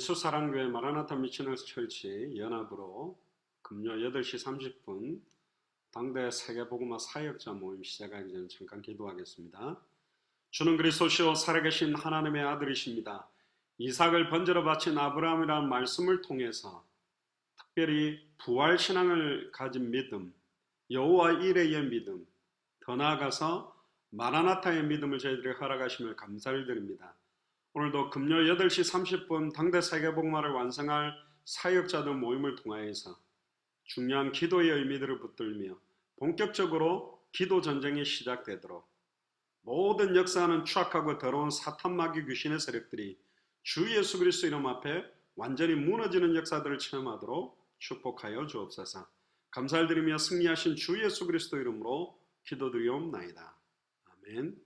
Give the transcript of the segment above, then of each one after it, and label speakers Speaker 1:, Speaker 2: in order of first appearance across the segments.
Speaker 1: 예수사랑교회 마라나타 미셔너스 철치 연합으로 금요 8시 30분 당대 세계복음화 사역자 모임 시작하기 전에 잠깐 기도하겠습니다. 주는 그리스도시요 살아계신 하나님의 아들이십니다. 이삭을 번제로 바친 아브라함이라는 말씀을 통해서 특별히 부활신앙을 가진 믿음, 여호와 이레의 믿음, 더 나아가서 마라나타의 믿음을 저희들이 허락하심을 감사를 드립니다. 오늘도 금요 8시 30분 당대 세계복음화를 완성할 사역자들 모임을 통하여서 중요한 기도의 의미들을 붙들며 본격적으로 기도 전쟁이 시작되도록 모든 역사하는 추악하고 더러운 사탄 마귀 귀신의 세력들이 주 예수 그리스도 이름 앞에 완전히 무너지는 역사들을 체험하도록 축복하여 주옵소서. 감사를 드리며 승리하신 주 예수 그리스도 이름으로 기도드리옵나이다. 아멘.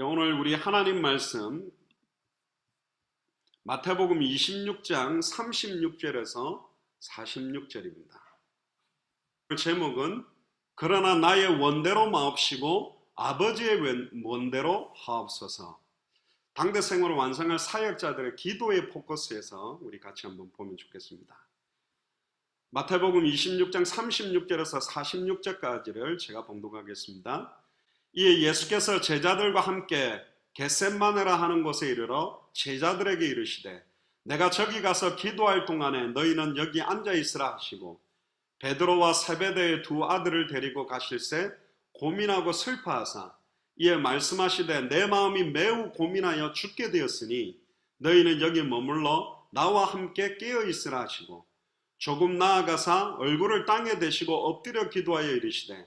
Speaker 1: 오늘 우리 하나님 말씀 마태복음 26장 36절에서 46절입니다. 제목은 그러나 나의 원대로 마옵시고 아버지의 원대로 하옵소서. 당대 생활을 완성할 사역자들의 기도의 포커스에서 우리 같이 한번 보면 좋겠습니다. 마태복음 26장 36절에서 46절까지를 제가 봉독하겠습니다. 이에 예수께서 제자들과 함께 겟셋마네라 하는 곳에 이르러 제자들에게 이르시되 내가 저기 가서 기도할 동안에 너희는 여기 앉아 있으라 하시고 베드로와 세베대의 두 아들을 데리고 가실새 고민하고 슬퍼하사 이에 말씀하시되 내 마음이 매우 고민하여 죽게 되었으니 너희는 여기 머물러 나와 함께 깨어 있으라 하시고 조금 나아가사 얼굴을 땅에 대시고 엎드려 기도하여 이르시되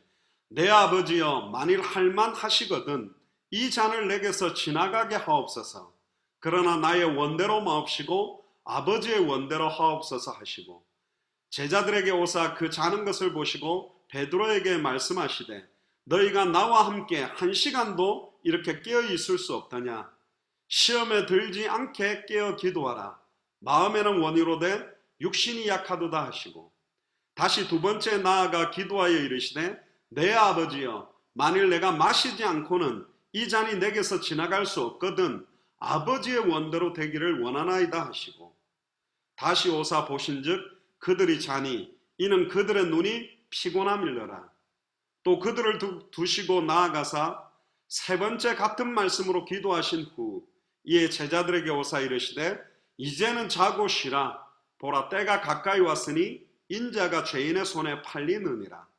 Speaker 1: 내 아버지여 만일 할만하시거든 이 잔을 내게서 지나가게 하옵소서. 그러나 나의 원대로 마옵시고 아버지의 원대로 하옵소서 하시고 제자들에게 오사 그 자는 것을 보시고 베드로에게 말씀하시되 너희가 나와 함께 1시간도 이렇게 깨어 있을 수 없더냐. 시험에 들지 않게 깨어 기도하라. 마음에는 원이로되 육신이 약하도다 하시고 다시 두 번째 나아가 기도하여 이르시되 내 아버지여 만일 내가 마시지 않고는 이 잔이 내게서 지나갈 수 없거든 아버지의 원대로 되기를 원하나이다 하시고 다시 오사 보신즉 그들이 자니 이는 그들의 눈이 피곤함일러라. 또 그들을 두시고 나아가사 세 번째 같은 말씀으로 기도하신 후 이에 제자들에게 오사 이르시되 이제는 자고 쉬라. 보라 때가 가까이 왔으니 인자가 죄인의 손에 팔리느니라.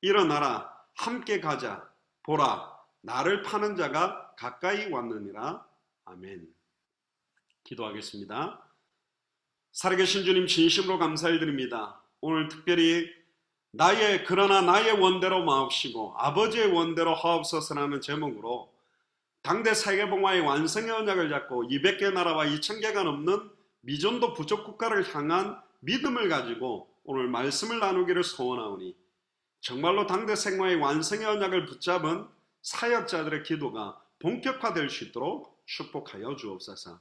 Speaker 1: 일어나라 함께 가자. 보라 나를 파는 자가 가까이 왔느니라. 아멘. 기도하겠습니다. 살아계신 주님 진심으로 감사를 드립니다. 오늘 특별히 그러나 나의 원대로 마옵시고 아버지의 원대로 하옵소서라는 제목으로 당대 세계복음화의 완성의 언약을 잡고 200개 나라와 2000개가 넘는 미전도 부족 국가를 향한 믿음을 가지고 오늘 말씀을 나누기를 소원하오니 정말로 당대 생활의 완성의 언약을 붙잡은 사역자들의 기도가 본격화될 수 있도록 축복하여 주옵소서.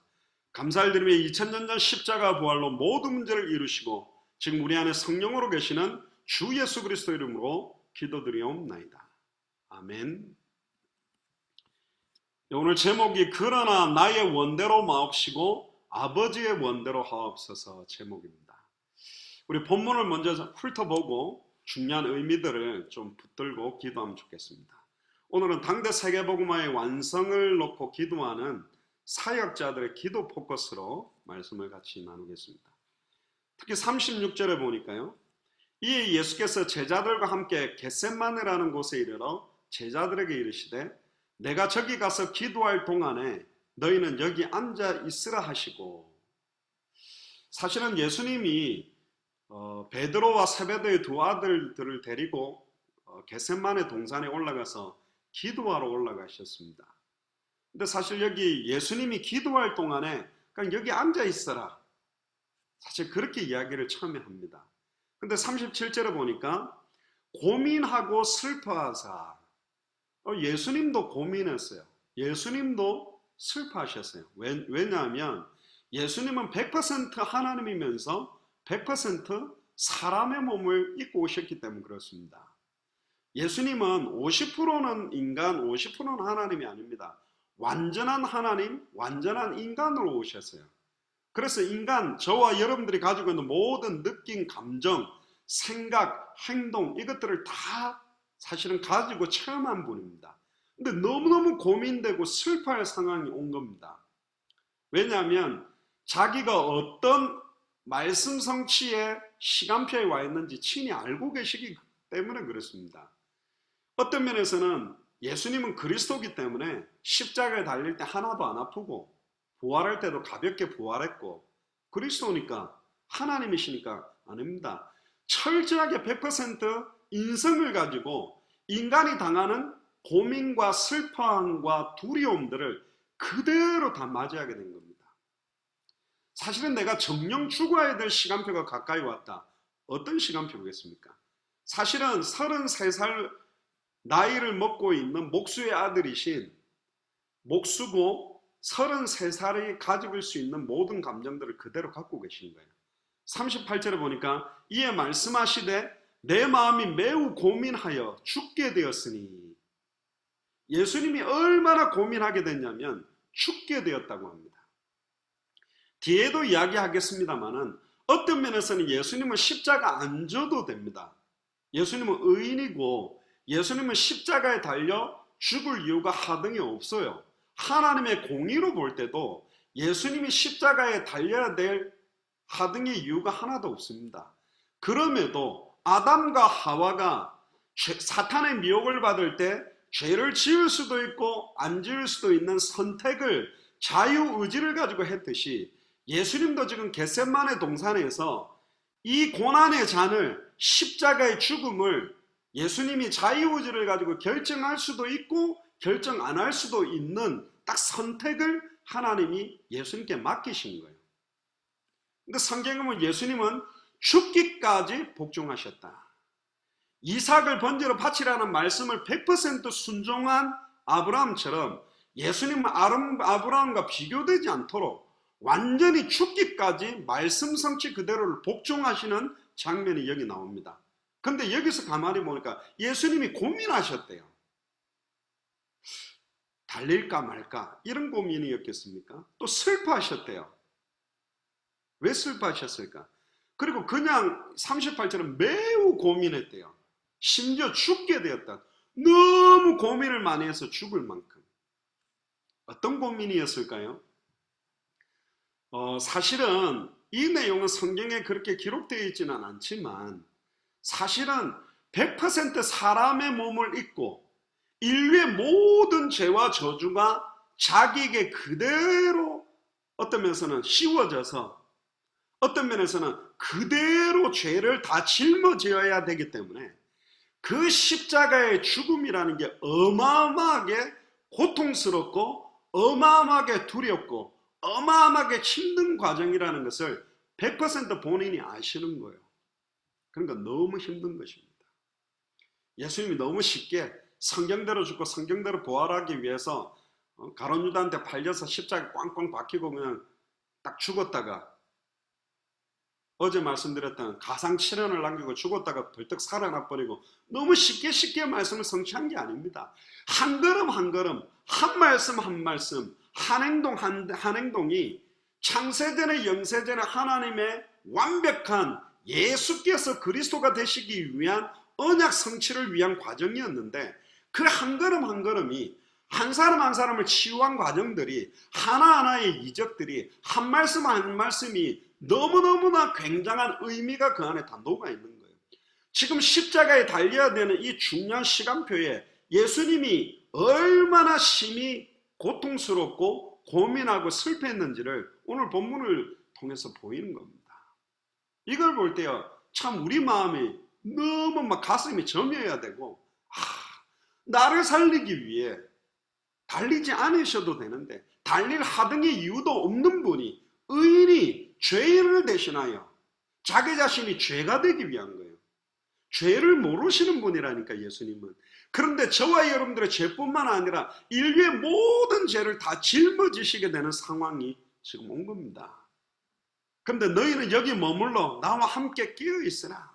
Speaker 1: 감사를 드리며 2000년 전 십자가 부활로 모든 문제를 이루시고 지금 우리 안에 성령으로 계시는 주 예수 그리스도 이름으로 기도드리옵나이다. 아멘. 오늘 제목이 그러나 나의 원대로 마옵시고 아버지의 원대로 하옵소서 제목입니다. 우리 본문을 먼저 훑어보고 중요한 의미들을 좀 붙들고 기도하면 좋겠습니다. 오늘은 당대 세계복음화의 완성을 놓고 기도하는 사역자들의 기도 포커스로 말씀을 같이 나누겠습니다. 특히 36절에 보니까요. 이에 예수께서 제자들과 함께 겟셋마네라는 곳에 이르러 제자들에게 이르시되 내가 저기 가서 기도할 동안에 너희는 여기 앉아 있으라 하시고 사실은 예수님이 베드로와 세베대의 두 아들들을 데리고 겟셋마네 동산에 올라가서 기도하러 올라가셨습니다. 근데 사실 여기 예수님이 기도할 동안에 그냥 여기 앉아 있어라. 사실 그렇게 이야기를 처음에 합니다. 근데 37절에 보니까 고민하고 슬퍼하사 예수님도 고민했어요. 예수님도 슬퍼하셨어요. 왜냐하면 예수님은 100% 하나님이면서 100% 사람의 몸을 입고 오셨기 때문에 그렇습니다. 예수님은 50%는 인간, 50%는 하나님이 아닙니다. 완전한 하나님, 완전한 인간으로 오셨어요. 그래서 인간, 저와 여러분들이 가지고 있는 모든 느낌, 감정, 생각, 행동 이것들을 다 사실은 가지고 체험한 분입니다. 근데 너무너무 고민되고 슬퍼할 상황이 온 겁니다. 왜냐하면 자기가 어떤 말씀 성취의 시간표에 와 있는지 친히 알고 계시기 때문에 그렇습니다. 어떤 면에서는 예수님은 그리스도이기 때문에 십자가에 달릴 때 하나도 안 아프고 부활할 때도 가볍게 부활했고 그리스도니까 하나님이시니까 아닙니다. 철저하게 100% 인성을 가지고 인간이 당하는 고민과 슬퍼함과 두려움들을 그대로 다 맞이하게 된 겁니다. 사실은 내가 정령 죽어야 될 시간표가 가까이 왔다. 어떤 시간표겠습니까? 사실은 33살 나이를 먹고 있는 목수의 아들이신 목수고 33살이 가지고 수 있는 모든 감정들을 그대로 갖고 계신 거예요. 38절에 보니까 이에 말씀하시되 내 마음이 매우 고민하여 죽게 되었으니, 예수님이 얼마나 고민하게 됐냐면 죽게 되었다고 합니다. 뒤에도 이야기하겠습니다만은 어떤 면에서는 예수님은 십자가 안 져도 됩니다. 예수님은 의인이고 예수님은 십자가에 달려 죽을 이유가 하등이 없어요. 하나님의 공의로 볼 때도 예수님이 십자가에 달려야 될 하등의 이유가 하나도 없습니다. 그럼에도 아담과 하와가 사탄의 미혹을 받을 때 죄를 지을 수도 있고 안 지을 수도 있는 선택을 자유의지를 가지고 했듯이 예수님도 지금 겟세마네 동산에서 이 고난의 잔을, 십자가의 죽음을 예수님이 자유의지를 가지고 결정할 수도 있고 결정 안 할 수도 있는 딱 선택을 하나님이 예수님께 맡기신 거예요. 근데 성경에 보면 예수님은 죽기까지 복종하셨다. 이삭을 번제로 바치라는 말씀을 100% 순종한 아브라함처럼 예수님은 아브라함과 비교되지 않도록 완전히 죽기까지 말씀 성취 그대로를 복종하시는 장면이 여기 나옵니다. 근데 여기서 가만히 보니까 예수님이 고민하셨대요. 달릴까 말까 이런 고민이었겠습니까? 또 슬퍼하셨대요. 왜 슬퍼하셨을까? 그리고 그냥 38절은 매우 고민했대요. 심지어 죽게 되었다. 너무 고민을 많이 해서 죽을 만큼. 어떤 고민이었을까요? 사실은 이 내용은 성경에 그렇게 기록되어 있지는 않지만 사실은 100% 사람의 몸을 입고 인류의 모든 죄와 저주가 자기에게 그대로 어떤 면에서는 씌워져서 어떤 면에서는 그대로 죄를 다 짊어져야 되기 때문에 그 십자가의 죽음이라는 게 어마어마하게 고통스럽고 어마어마하게 두렵고 어마어마하게 힘든 과정이라는 것을 100% 본인이 아시는 거예요. 그러니까 너무 힘든 것입니다. 예수님이 너무 쉽게 성경대로 죽고 성경대로 부활하기 위해서 가룟 유다한테 팔려서 십자가에 꽝꽝 박히고 그냥 딱 죽었다가 어제 말씀드렸던 가상 7년을 남기고 죽었다가 벌떡 살아나 버리고 너무 쉽게 말씀을 성취한 게 아닙니다. 한 걸음 한 걸음, 한 말씀 한 말씀, 한 행동 한 행동이 창세전에 영세전에 하나님의 완벽한 예수께서 그리스도가 되시기 위한 언약 성취를 위한 과정이었는데 그 한 걸음 한 걸음이 한 사람 한 사람을 치유한 과정들이 하나하나의 이적들이 한 말씀 한 말씀이 너무너무나 굉장한 의미가 그 안에 다 녹아 있는 거예요. 지금 십자가에 달려야 되는 이 중요한 시간표에 예수님이 얼마나 심히 고통스럽고 고민하고 슬퍼했는지를 오늘 본문을 통해서 보이는 겁니다. 이걸 볼 때요, 참 우리 마음이 너무 막 가슴이 저며야 되고, 나를 살리기 위해 달리지 않으셔도 되는데 달릴 하등의 이유도 없는 분이 의인이 죄인을 대신하여 자기 자신이 죄가 되기 위한 거예요. 죄를 모르시는 분이라니까 예수님은. 그런데 저와 여러분들의 죄뿐만 아니라 인류의 모든 죄를 다 짊어지시게 되는 상황이 지금 온 겁니다. 그런데 너희는 여기 머물러 나와 함께 깨어 있으라.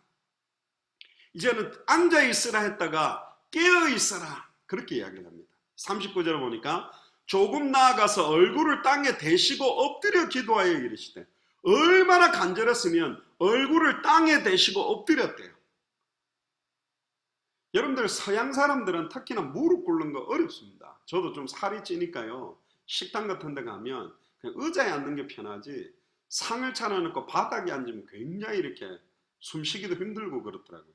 Speaker 1: 이제는 앉아 있으라 했다가 깨어 있어라 그렇게 이야기를 합니다. 39절을 보니까 조금 나아가서 얼굴을 땅에 대시고 엎드려 기도하여 이르시되, 얼마나 간절했으면 얼굴을 땅에 대시고 엎드렸대요. 여러분들 서양 사람들은 특히나 무릎 꿇는 거 어렵습니다. 저도 좀 살이 찌니까요, 식당 같은 데 가면 그냥 의자에 앉는 게 편하지 상을 차려놓고 바닥에 앉으면 굉장히 이렇게 숨쉬기도 힘들고 그렇더라고요.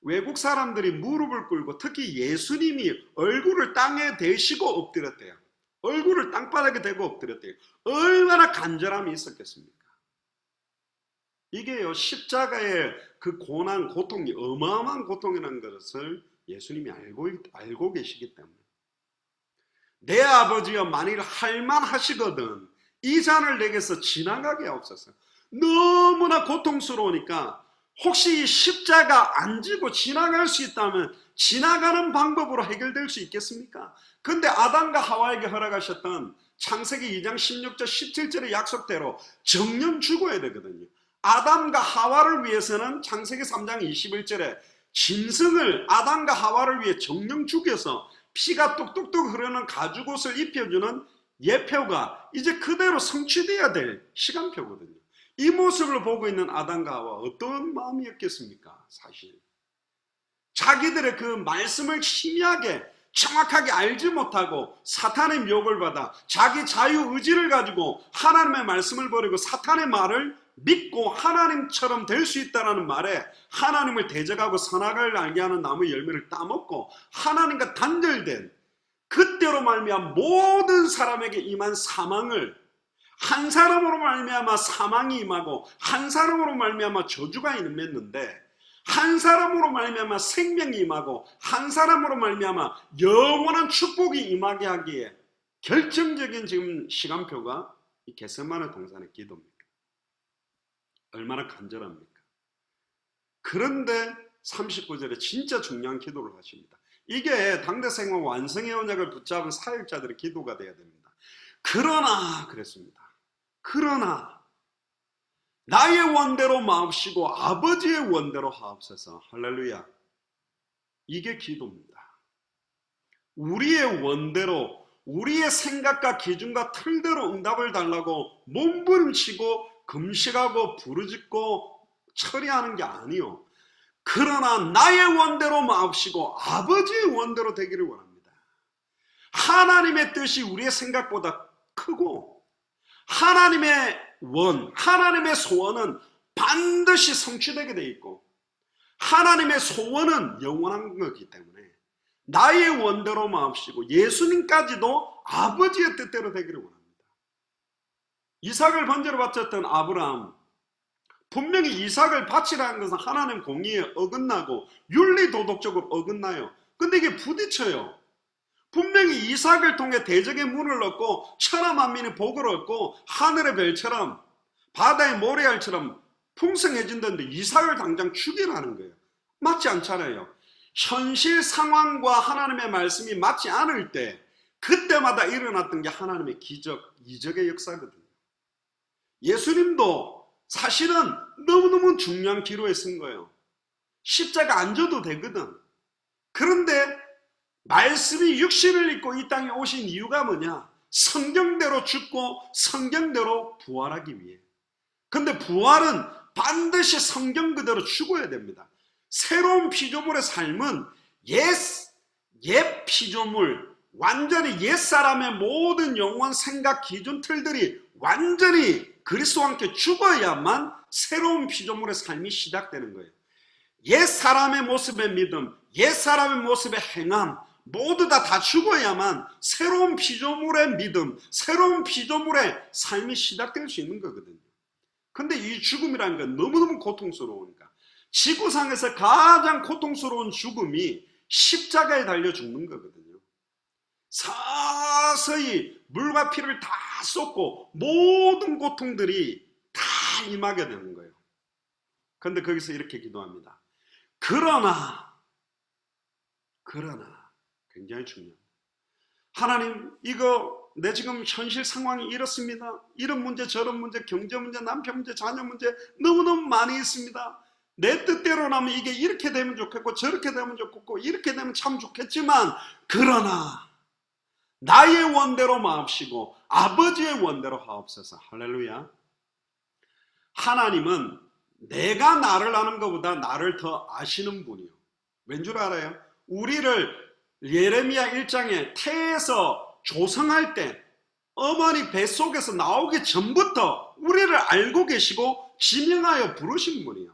Speaker 1: 외국 사람들이 무릎을 꿇고 특히 예수님이 얼굴을 땅에 대시고 엎드렸대요. 얼굴을 땅바닥에 대고 엎드렸대요. 얼마나 간절함이 있었겠습니까? 이게요, 십자가의 그 고난, 고통이 어마어마한 고통이라는 것을 예수님이 알고 계시기 때문에, 내 아버지여 만일 할만하시거든 이 잔을 내게서 지나가게 하옵소서. 너무나 고통스러우니까 혹시 이 십자가 안 지고 지나갈 수 있다면 지나가는 방법으로 해결될 수 있겠습니까? 근데 아담과 하와에게 허락하셨던 창세기 2장 16절 17절의 약속대로 정령 죽어야 되거든요. 아담과 하와를 위해서는 창세기 3장 21절에 짐승을 아담과 하와를 위해 정령 죽여서 피가 뚝뚝뚝 흐르는 가죽옷을 입혀주는 예표가 이제 그대로 성취되어야 될 시간표거든요. 이 모습을 보고 있는 아담과 하와 어떤 마음이었겠습니까? 사실 자기들의 그 말씀을 희미하게 정확하게 알지 못하고 사탄의 미혹을 받아 자기 자유의지를 가지고 하나님의 말씀을 버리고 사탄의 말을 믿고 하나님처럼 될 수 있다는 말에 하나님을 대적하고 선악을 알게 하는 나무의 열매를 따먹고 하나님과 단절된, 그때로 말미암아 모든 사람에게 임한 사망을, 한 사람으로 말미암아 사망이 임하고 한 사람으로 말미암아 저주가 임했는데, 한 사람으로 말미암아 생명이 임하고 한 사람으로 말미암아 영원한 축복이 임하게 하기에 결정적인 지금 시간표가 이 겟세마네 동산의 기도입니다. 얼마나 간절합니까? 그런데 39절에 진짜 중요한 기도를 하십니다. 이게 당대 생활 완성의 언약을 붙잡은 사역자들의 기도가 되어야 됩니다. 그러나 그랬습니다. 그러나 나의 원대로 마옵시고 아버지의 원대로 하옵소서. 할렐루야. 이게 기도입니다. 우리의 원대로, 우리의 생각과 기준과 틀대로 응답을 달라고 몸부림치고 금식하고 부르짖고 처리하는 게 아니요. 그러나 나의 원대로 마옵시고 아버지의 원대로 되기를 원합니다. 하나님의 뜻이 우리의 생각보다 크고 하나님의 하나님의 소원은 반드시 성취되게 되어 있고 하나님의 소원은 영원한 거기 때문에 나의 원대로 마옵시고 예수님까지도 아버지의 뜻대로 되기를 원합니다. 이삭을 번제로 바쳤던 아브라함, 분명히 이삭을 바치라는 것은 하나님 공의에 어긋나고 윤리도덕적으로 어긋나요. 근데 이게 부딪혀요. 분명히 이삭을 통해 대적의 문을 얻고 천하 만민의 복을 얻고 하늘의 별처럼 바다의 모래알처럼 풍성해진다는데 이삭을 당장 죽이라는 거예요. 맞지 않잖아요. 현실 상황과 하나님의 말씀이 맞지 않을 때 그때마다 일어났던 게 하나님의 기적, 이적의 역사거든요. 예수님도 사실은 너무너무 중요한 기로에 쓴 거예요. 십자가 안 져도 되거든. 그런데 말씀이 육신을 입고 이 땅에 오신 이유가 뭐냐? 성경대로 죽고 성경대로 부활하기 위해. 근데 부활은 반드시 성경 그대로 죽어야 됩니다. 새로운 피조물의 삶은 옛 피조물, 완전히 옛사람의 모든 영원 생각 기준 틀들이 완전히 그리스도와 함께 죽어야만 새로운 피조물의 삶이 시작되는 거예요. 옛사람의 모습의 믿음, 옛사람의 모습의 행함 모두 다 죽어야만 새로운 피조물의 믿음, 새로운 피조물의 삶이 시작될 수 있는 거거든요. 근데 이 죽음이라는 건 너무너무 고통스러우니까 지구상에서 가장 고통스러운 죽음이 십자가에 달려 죽는 거거든요. 서서히 물과 피를 다 쏟고 모든 고통들이 다 임하게 되는 거예요. 그런데 거기서 이렇게 기도합니다. 그러나 굉장히 중요합니다. 하나님, 이거 내 지금 현실 상황이 이렇습니다. 이런 문제 저런 문제, 경제 문제, 남편 문제, 자녀 문제 너무너무 많이 있습니다. 내 뜻대로라면 이게 이렇게 되면 좋겠고 저렇게 되면 좋겠고 이렇게 되면 참 좋겠지만 그러나 나의 원대로 마옵시고 아버지의 원대로 하옵소서. 할렐루야. 하나님은 내가 나를 아는 것보다 나를 더 아시는 분이요. 왠 줄 알아요? 우리를 예레미야 1장에 태에서 조성할 때 어머니 뱃속에서 나오기 전부터 우리를 알고 계시고 지명하여 부르신 분이요.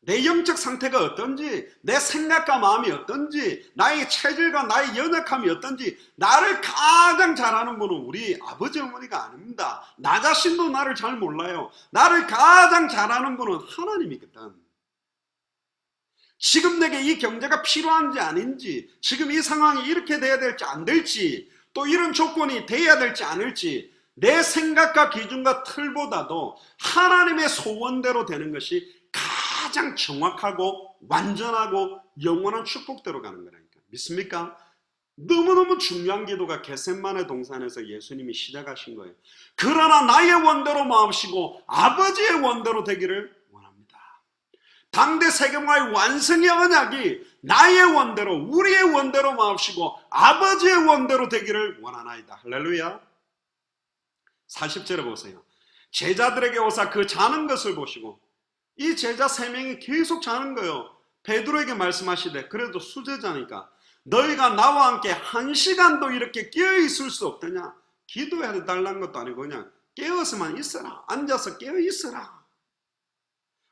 Speaker 1: 내 영적 상태가 어떤지, 내 생각과 마음이 어떤지, 나의 체질과 나의 연약함이 어떤지 나를 가장 잘 아는 분은 우리 아버지 어머니가 아닙니다. 나 자신도 나를 잘 몰라요. 나를 가장 잘 아는 분은 하나님이거든. 지금 내게 이 경제가 필요한지 아닌지, 지금 이 상황이 이렇게 돼야 될지 안 될지, 또 이런 조건이 돼야 될지 않을지 내 생각과 기준과 틀보다도 하나님의 소원대로 되는 것이 가장 정확하고 완전하고 영원한 축복대로 가는 거라니까. 믿습니까? 너무너무 중요한 기도가 겟세마네 동산에서 예수님이 시작하신 거예요. 그러나 나의 원대로 마옵시고 아버지의 원대로 되기를 원합니다. 당대 세계화의 완성의 언약이 나의 원대로, 우리의 원대로 마옵시고 아버지의 원대로 되기를 원하나이다. 할렐루야. 40절에 보세요. 제자들에게 오사 그 자는 것을 보시고, 이 제자 3명이 계속 자는 거예요. 베드로에게 말씀하시되, 그래도 수제자니까 너희가 나와 함께 1시간도 이렇게 깨어있을 수 없더냐. 기도해달라는 것도 아니고 그냥 깨어서만 있어라. 앉아서 깨어있어라.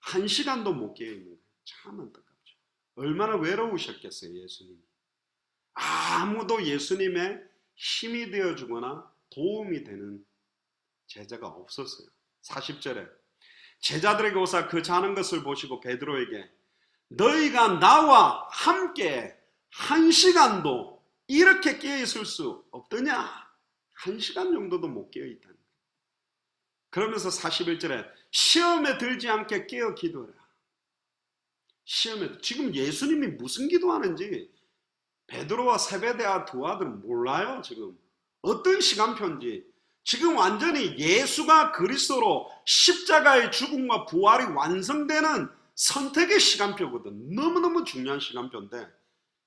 Speaker 1: 1시간도 못 깨어있는 거예요. 참 안타깝죠. 얼마나 외로우셨겠어요, 예수님이. 아무도 예수님의 힘이 되어주거나 도움이 되는 제자가 없었어요. 40절에 제자들에게 오사 그 자는 것을 보시고 베드로에게 너희가 나와 함께 1시간도 이렇게 깨어있을 수 없더냐. 1시간 정도도 못 깨어있다는 거예요. 그러면서 41절에 시험에 들지 않게 깨어 기도해라. 시험에, 지금 예수님이 무슨 기도하는지 베드로와 세베대와 두 아들은 몰라요. 지금 어떤 시간표인지. 지금 완전히 예수가 그리스도로 십자가의 죽음과 부활이 완성되는 선택의 시간표거든. 너무너무 중요한 시간표인데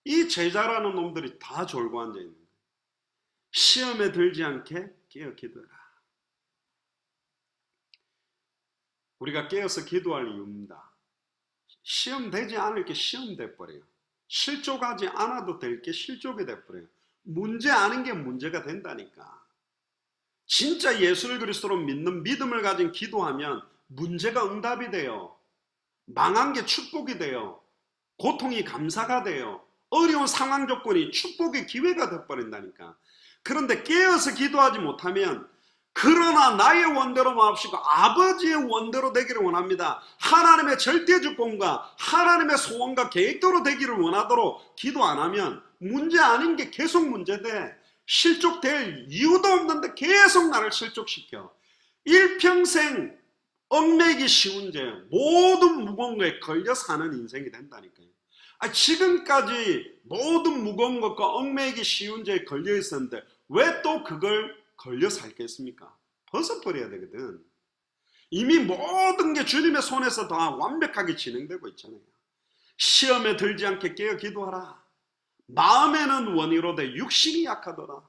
Speaker 1: 이 제자라는 놈들이 다 졸고 앉아있는 거예요. 시험에 들지 않게 깨어 기도해라. 우리가 깨어서 기도할 이유입니다. 시험 되지 않을 게 시험 돼버려요. 실족하지 않아도 될 게 실족이 돼버려요. 문제 아닌 게 문제가 된다니까. 진짜 예수를 그리스도로 믿는 믿음을 가진 기도하면 문제가 응답이 돼요. 망한 게 축복이 돼요. 고통이 감사가 돼요. 어려운 상황 조건이 축복의 기회가 돼버린다니까. 그런데 깨어서 기도하지 못하면 그러나 나의 원대로 마옵시고 아버지의 원대로 되기를 원합니다. 하나님의 절대 주권과 하나님의 소원과 계획대로 되기를 원하도록 기도 안 하면 문제 아닌 게 계속 문제돼. 실족될 이유도 없는데 계속 나를 실족시켜. 일평생 얽매이기 쉬운 죄, 모든 무거운 거에 걸려 사는 인생이 된다니까요. 지금까지 모든 무거운 것과 얽매이기 쉬운 죄에 걸려 있었는데 왜 또 그걸 걸려 살겠습니까? 벗어버려야 되거든. 이미 모든 게 주님의 손에서 다 완벽하게 진행되고 있잖아요. 시험에 들지 않게 깨어 기도하라. 마음에는 원이로되 육신이 약하더라.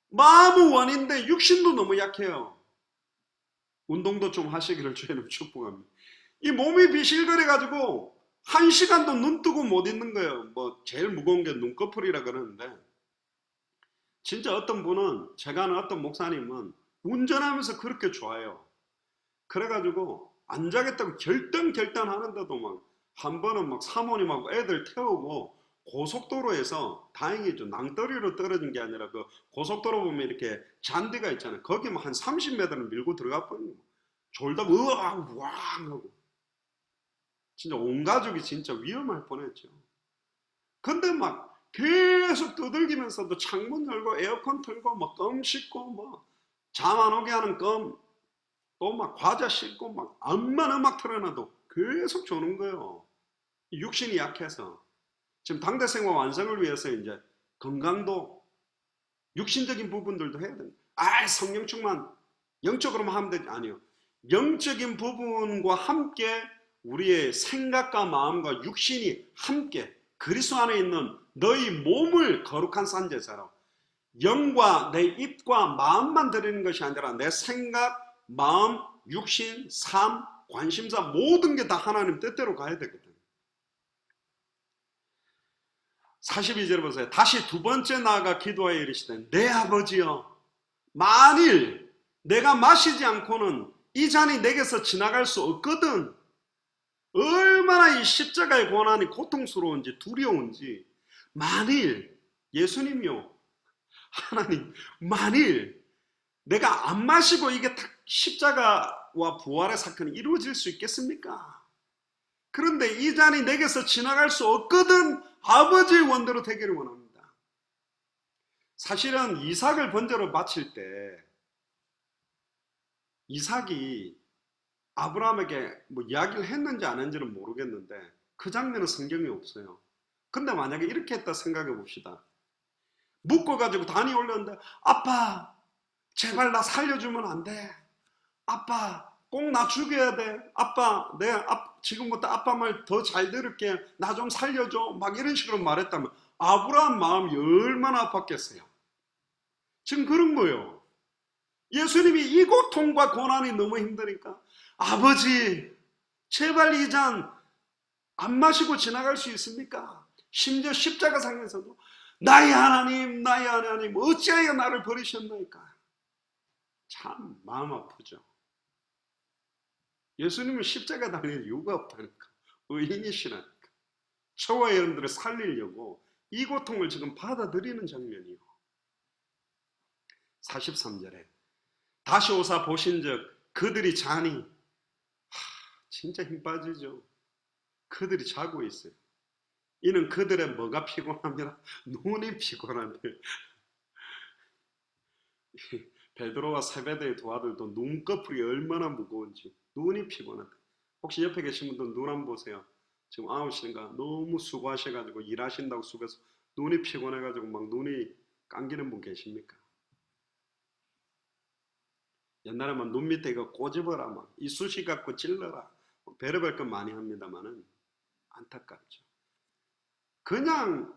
Speaker 1: 마음은 원인데 육신도 너무 약해요. 운동도 좀 하시기를 주님 축복합니다. 이 몸이 비실거려가지고 1시간도 눈 뜨고 못 있는 거예요. 뭐 제일 무거운 게 눈꺼풀이라 그러는데 진짜 어떤 분은, 제가 아는 어떤 목사님은 운전하면서 그렇게 좋아요. 그래가지고 안 자겠다고 결단하는데도 막 한 번은 막 사모님하고 애들 태우고 고속도로에서, 다행히 낭떠리로 떨어진 게 아니라 그 고속도로 보면 이렇게 잔디가 있잖아요. 거기 막 한 30m를 밀고 들어가 버리고 졸다가 으악 왕 하고 진짜 온 가족이 진짜 위험할 뻔했죠. 근데 막 계속 두들기면서도 창문 열고 에어컨 틀고 막 껌 씹고 뭐 잠 안 오게 하는 껌, 또 막 과자 씹고 막 암만 음악 틀어놔도 계속 조는 거예요. 육신이 약해서. 지금 당대 생활 완성을 위해서 이제 건강도 육신적인 부분들도 해야 됩니다. 성령 충만 영적으로만 하면 되지. 아니요. 영적인 부분과 함께 우리의 생각과 마음과 육신이 함께 그리스도 안에 있는 너희 몸을 거룩한 산 제사로, 영과 내 입과 마음만 드리는 것이 아니라 내 생각, 마음, 육신, 삶, 관심사 모든 게 다 하나님 뜻대로 가야 되거든. 42절 보세요. 다시 두 번째 나아가 기도하여 이르시되 내 아버지여 만일 내가 마시지 않고는 이 잔이 내게서 지나갈 수 없거든. 얼마나 이 십자가의 고난이 고통스러운지 두려운지. 만일 예수님이요 하나님 만일 내가 안 마시고 이게 십자가와 부활의 사건이 이루어질 수 있겠습니까? 그런데 이 잔이 내게서 지나갈 수 없거든. 아버지의 원대로 되기를 원합니다. 사실은 이삭을 번제로 바칠 때 이삭이 아브라함에게 뭐 이야기를 했는지 안 했는지는 모르겠는데 그 장면은 성경에 없어요. 근데 만약에 이렇게 했다 생각해 봅시다. 묶어가지고 단이 올렸는데 아빠 제발 나 살려주면 안 돼. 아빠 꼭 나 죽여야 돼. 아빠 내가 지금부터 아빠 말 더 잘 들을게. 나 좀 살려줘. 막 이런 식으로 말했다면 아브라함 마음이 얼마나 아팠겠어요. 지금 그런 거예요. 예수님이 이 고통과 고난이 너무 힘드니까 아버지 제발 이 잔 안 마시고 지나갈 수 있습니까? 심지어 십자가상에서도 나의 하나님 어찌하여 나를 버리셨나이까. 참 마음 아프죠. 예수님은 십자가 달릴 이유가 없다니까. 의인이시라니까. 저와 여러분들을 살리려고 이 고통을 지금 받아들이는 장면이요. 43절에 다시 오사 보신즉 그들이 자니 진짜 힘 빠지죠. 그들이 자고 있어요. 이는 그들의 뭐가 피곤함이라 눈이 피곤한데 베드로와 세베대의 두 아들도 눈꺼풀이 얼마나 무거운지 눈이 피곤하다. 혹시 옆에 계신 분들 눈 한번 보세요. 지금 9시인가 너무 수고하셔가지고 일하신다고 수고해서 눈이 피곤해가지고 막 눈이 감기는 분 계십니까? 옛날에만 눈 밑에 이거 꼬집어라 막 이쑤시 갖고 찔러라 별의별 것 많이 합니다만은 안타깝죠. 그냥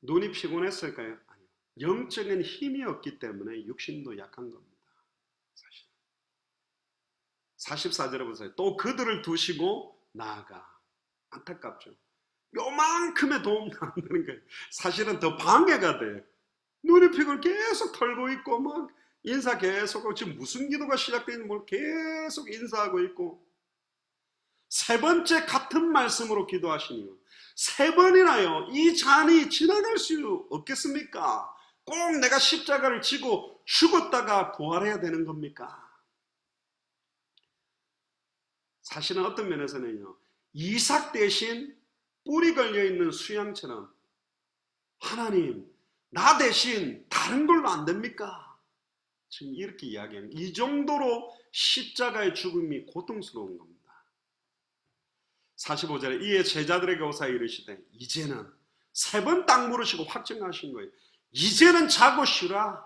Speaker 1: 눈이 피곤했을까요? 아니요. 영적인 힘이 없기 때문에 육신도 약한 겁니다. 사실 44절에 보세요. 또 그들을 두시고 나아가. 안타깝죠. 요만큼의 도움도 안 되는 거예요. 사실은 더 방해가 돼요. 눈이 피곤 계속 털고 있고 막 인사 계속 하고 지금 무슨 기도가 시작되어 있는지 모르고 계속 인사하고 있고 세 번째 같은 말씀으로 기도하시니요. 세 번이나요. 이 잔이 지나갈 수 없겠습니까? 꼭 내가 십자가를 지고 죽었다가 부활해야 되는 겁니까? 사실은 어떤 면에서는요. 이삭 대신 뿔이 걸려있는 수양처럼 하나님 나 대신 다른 걸로 안 됩니까? 지금 이렇게 이야기합니다. 이 정도로 십자가의 죽음이 고통스러운 겁니다. 45절에 이에 제자들에게 오사 이르시되 이제는 세 번 딱 물으시고 확정하신 거예요. 이제는 자고 쉬라.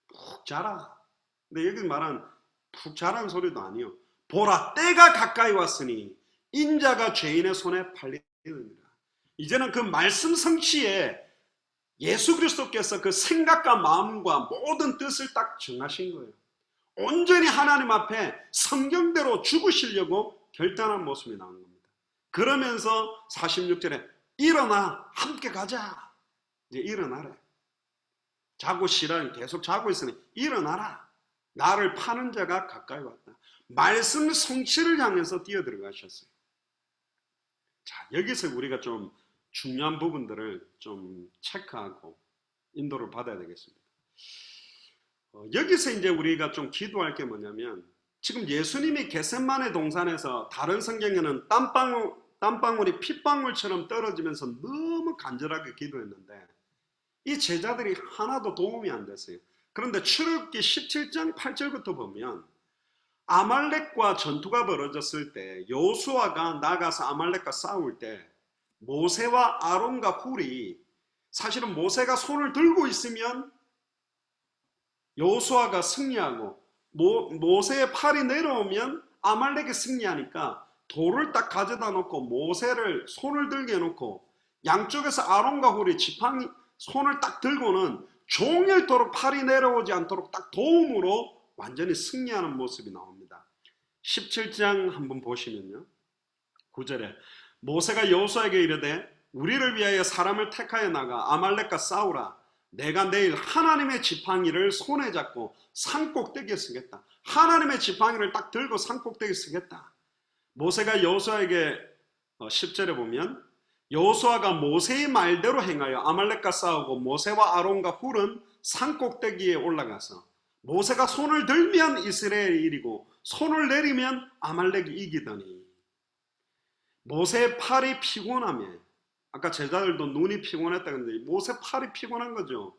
Speaker 1: 푹 자라. 근데 여기 말한 푹 자라는 소리도 아니요. 보라 때가 가까이 왔으니 인자가 죄인의 손에 팔리느니라. 이제는 그 말씀 성취에 예수 그리스도께서 그 생각과 마음과 모든 뜻을 딱 정하신 거예요. 온전히 하나님 앞에 성경대로 죽으시려고 결단한 모습이 나온 겁니다. 그러면서 46절에 일어나 함께 가자. 이제 일어나래. 자고 쉬라. 계속 자고 있으니 일어나라. 나를 파는 자가 가까이 왔다. 말씀 성취를 향해서 뛰어들어가셨어요. 자, 여기서 우리가 좀 중요한 부분들을 좀 체크하고 인도를 받아야 되겠습니다. 여기서 이제 우리가 좀 기도할 게 뭐냐면 지금 예수님이 겟세마네 동산에서 다른 성경에는 땀방울이 핏방울처럼 떨어지면서 너무 간절하게 기도했는데 이 제자들이 하나도 도움이 안 됐어요. 그런데 출애굽기 17장 8절부터 보면 아말렉과 전투가 벌어졌을 때 여호수아가 나가서 아말렉과 싸울 때 모세와 아론과 훌이 사실은 모세가 손을 들고 있으면 여호수아가 승리하고 모세의 팔이 내려오면 아말렉이 승리하니까 돌을 딱 가져다 놓고 모세를 손을 들게 해놓고 양쪽에서 아론과 훌이 지팡이 손을 딱 들고는 종일토록 팔이 내려오지 않도록 딱 도움으로 완전히 승리하는 모습이 나옵니다. 17장 한번 보시면요. 9절에 모세가 여호수아에게 이르되 우리를 위하여 사람을 택하여 나가 아말렉과 싸우라. 내가 내일 하나님의 지팡이를 손에 잡고 산꼭대기에 서겠다. 하나님의 지팡이를 딱 들고 산꼭대기에 서겠다. 모세가 여호수아에게 10절에 보면 여호수아가 모세의 말대로 행하여 아말렉과 싸우고 모세와 아론과 훌은 산꼭대기에 올라가서 모세가 손을 들면 이스라엘이 이기고 손을 내리면 아말렉이 이기더니 모세의 팔이 피곤하며 아까 제자들도 눈이 피곤했다 그랬는데 모세 팔이 피곤한 거죠.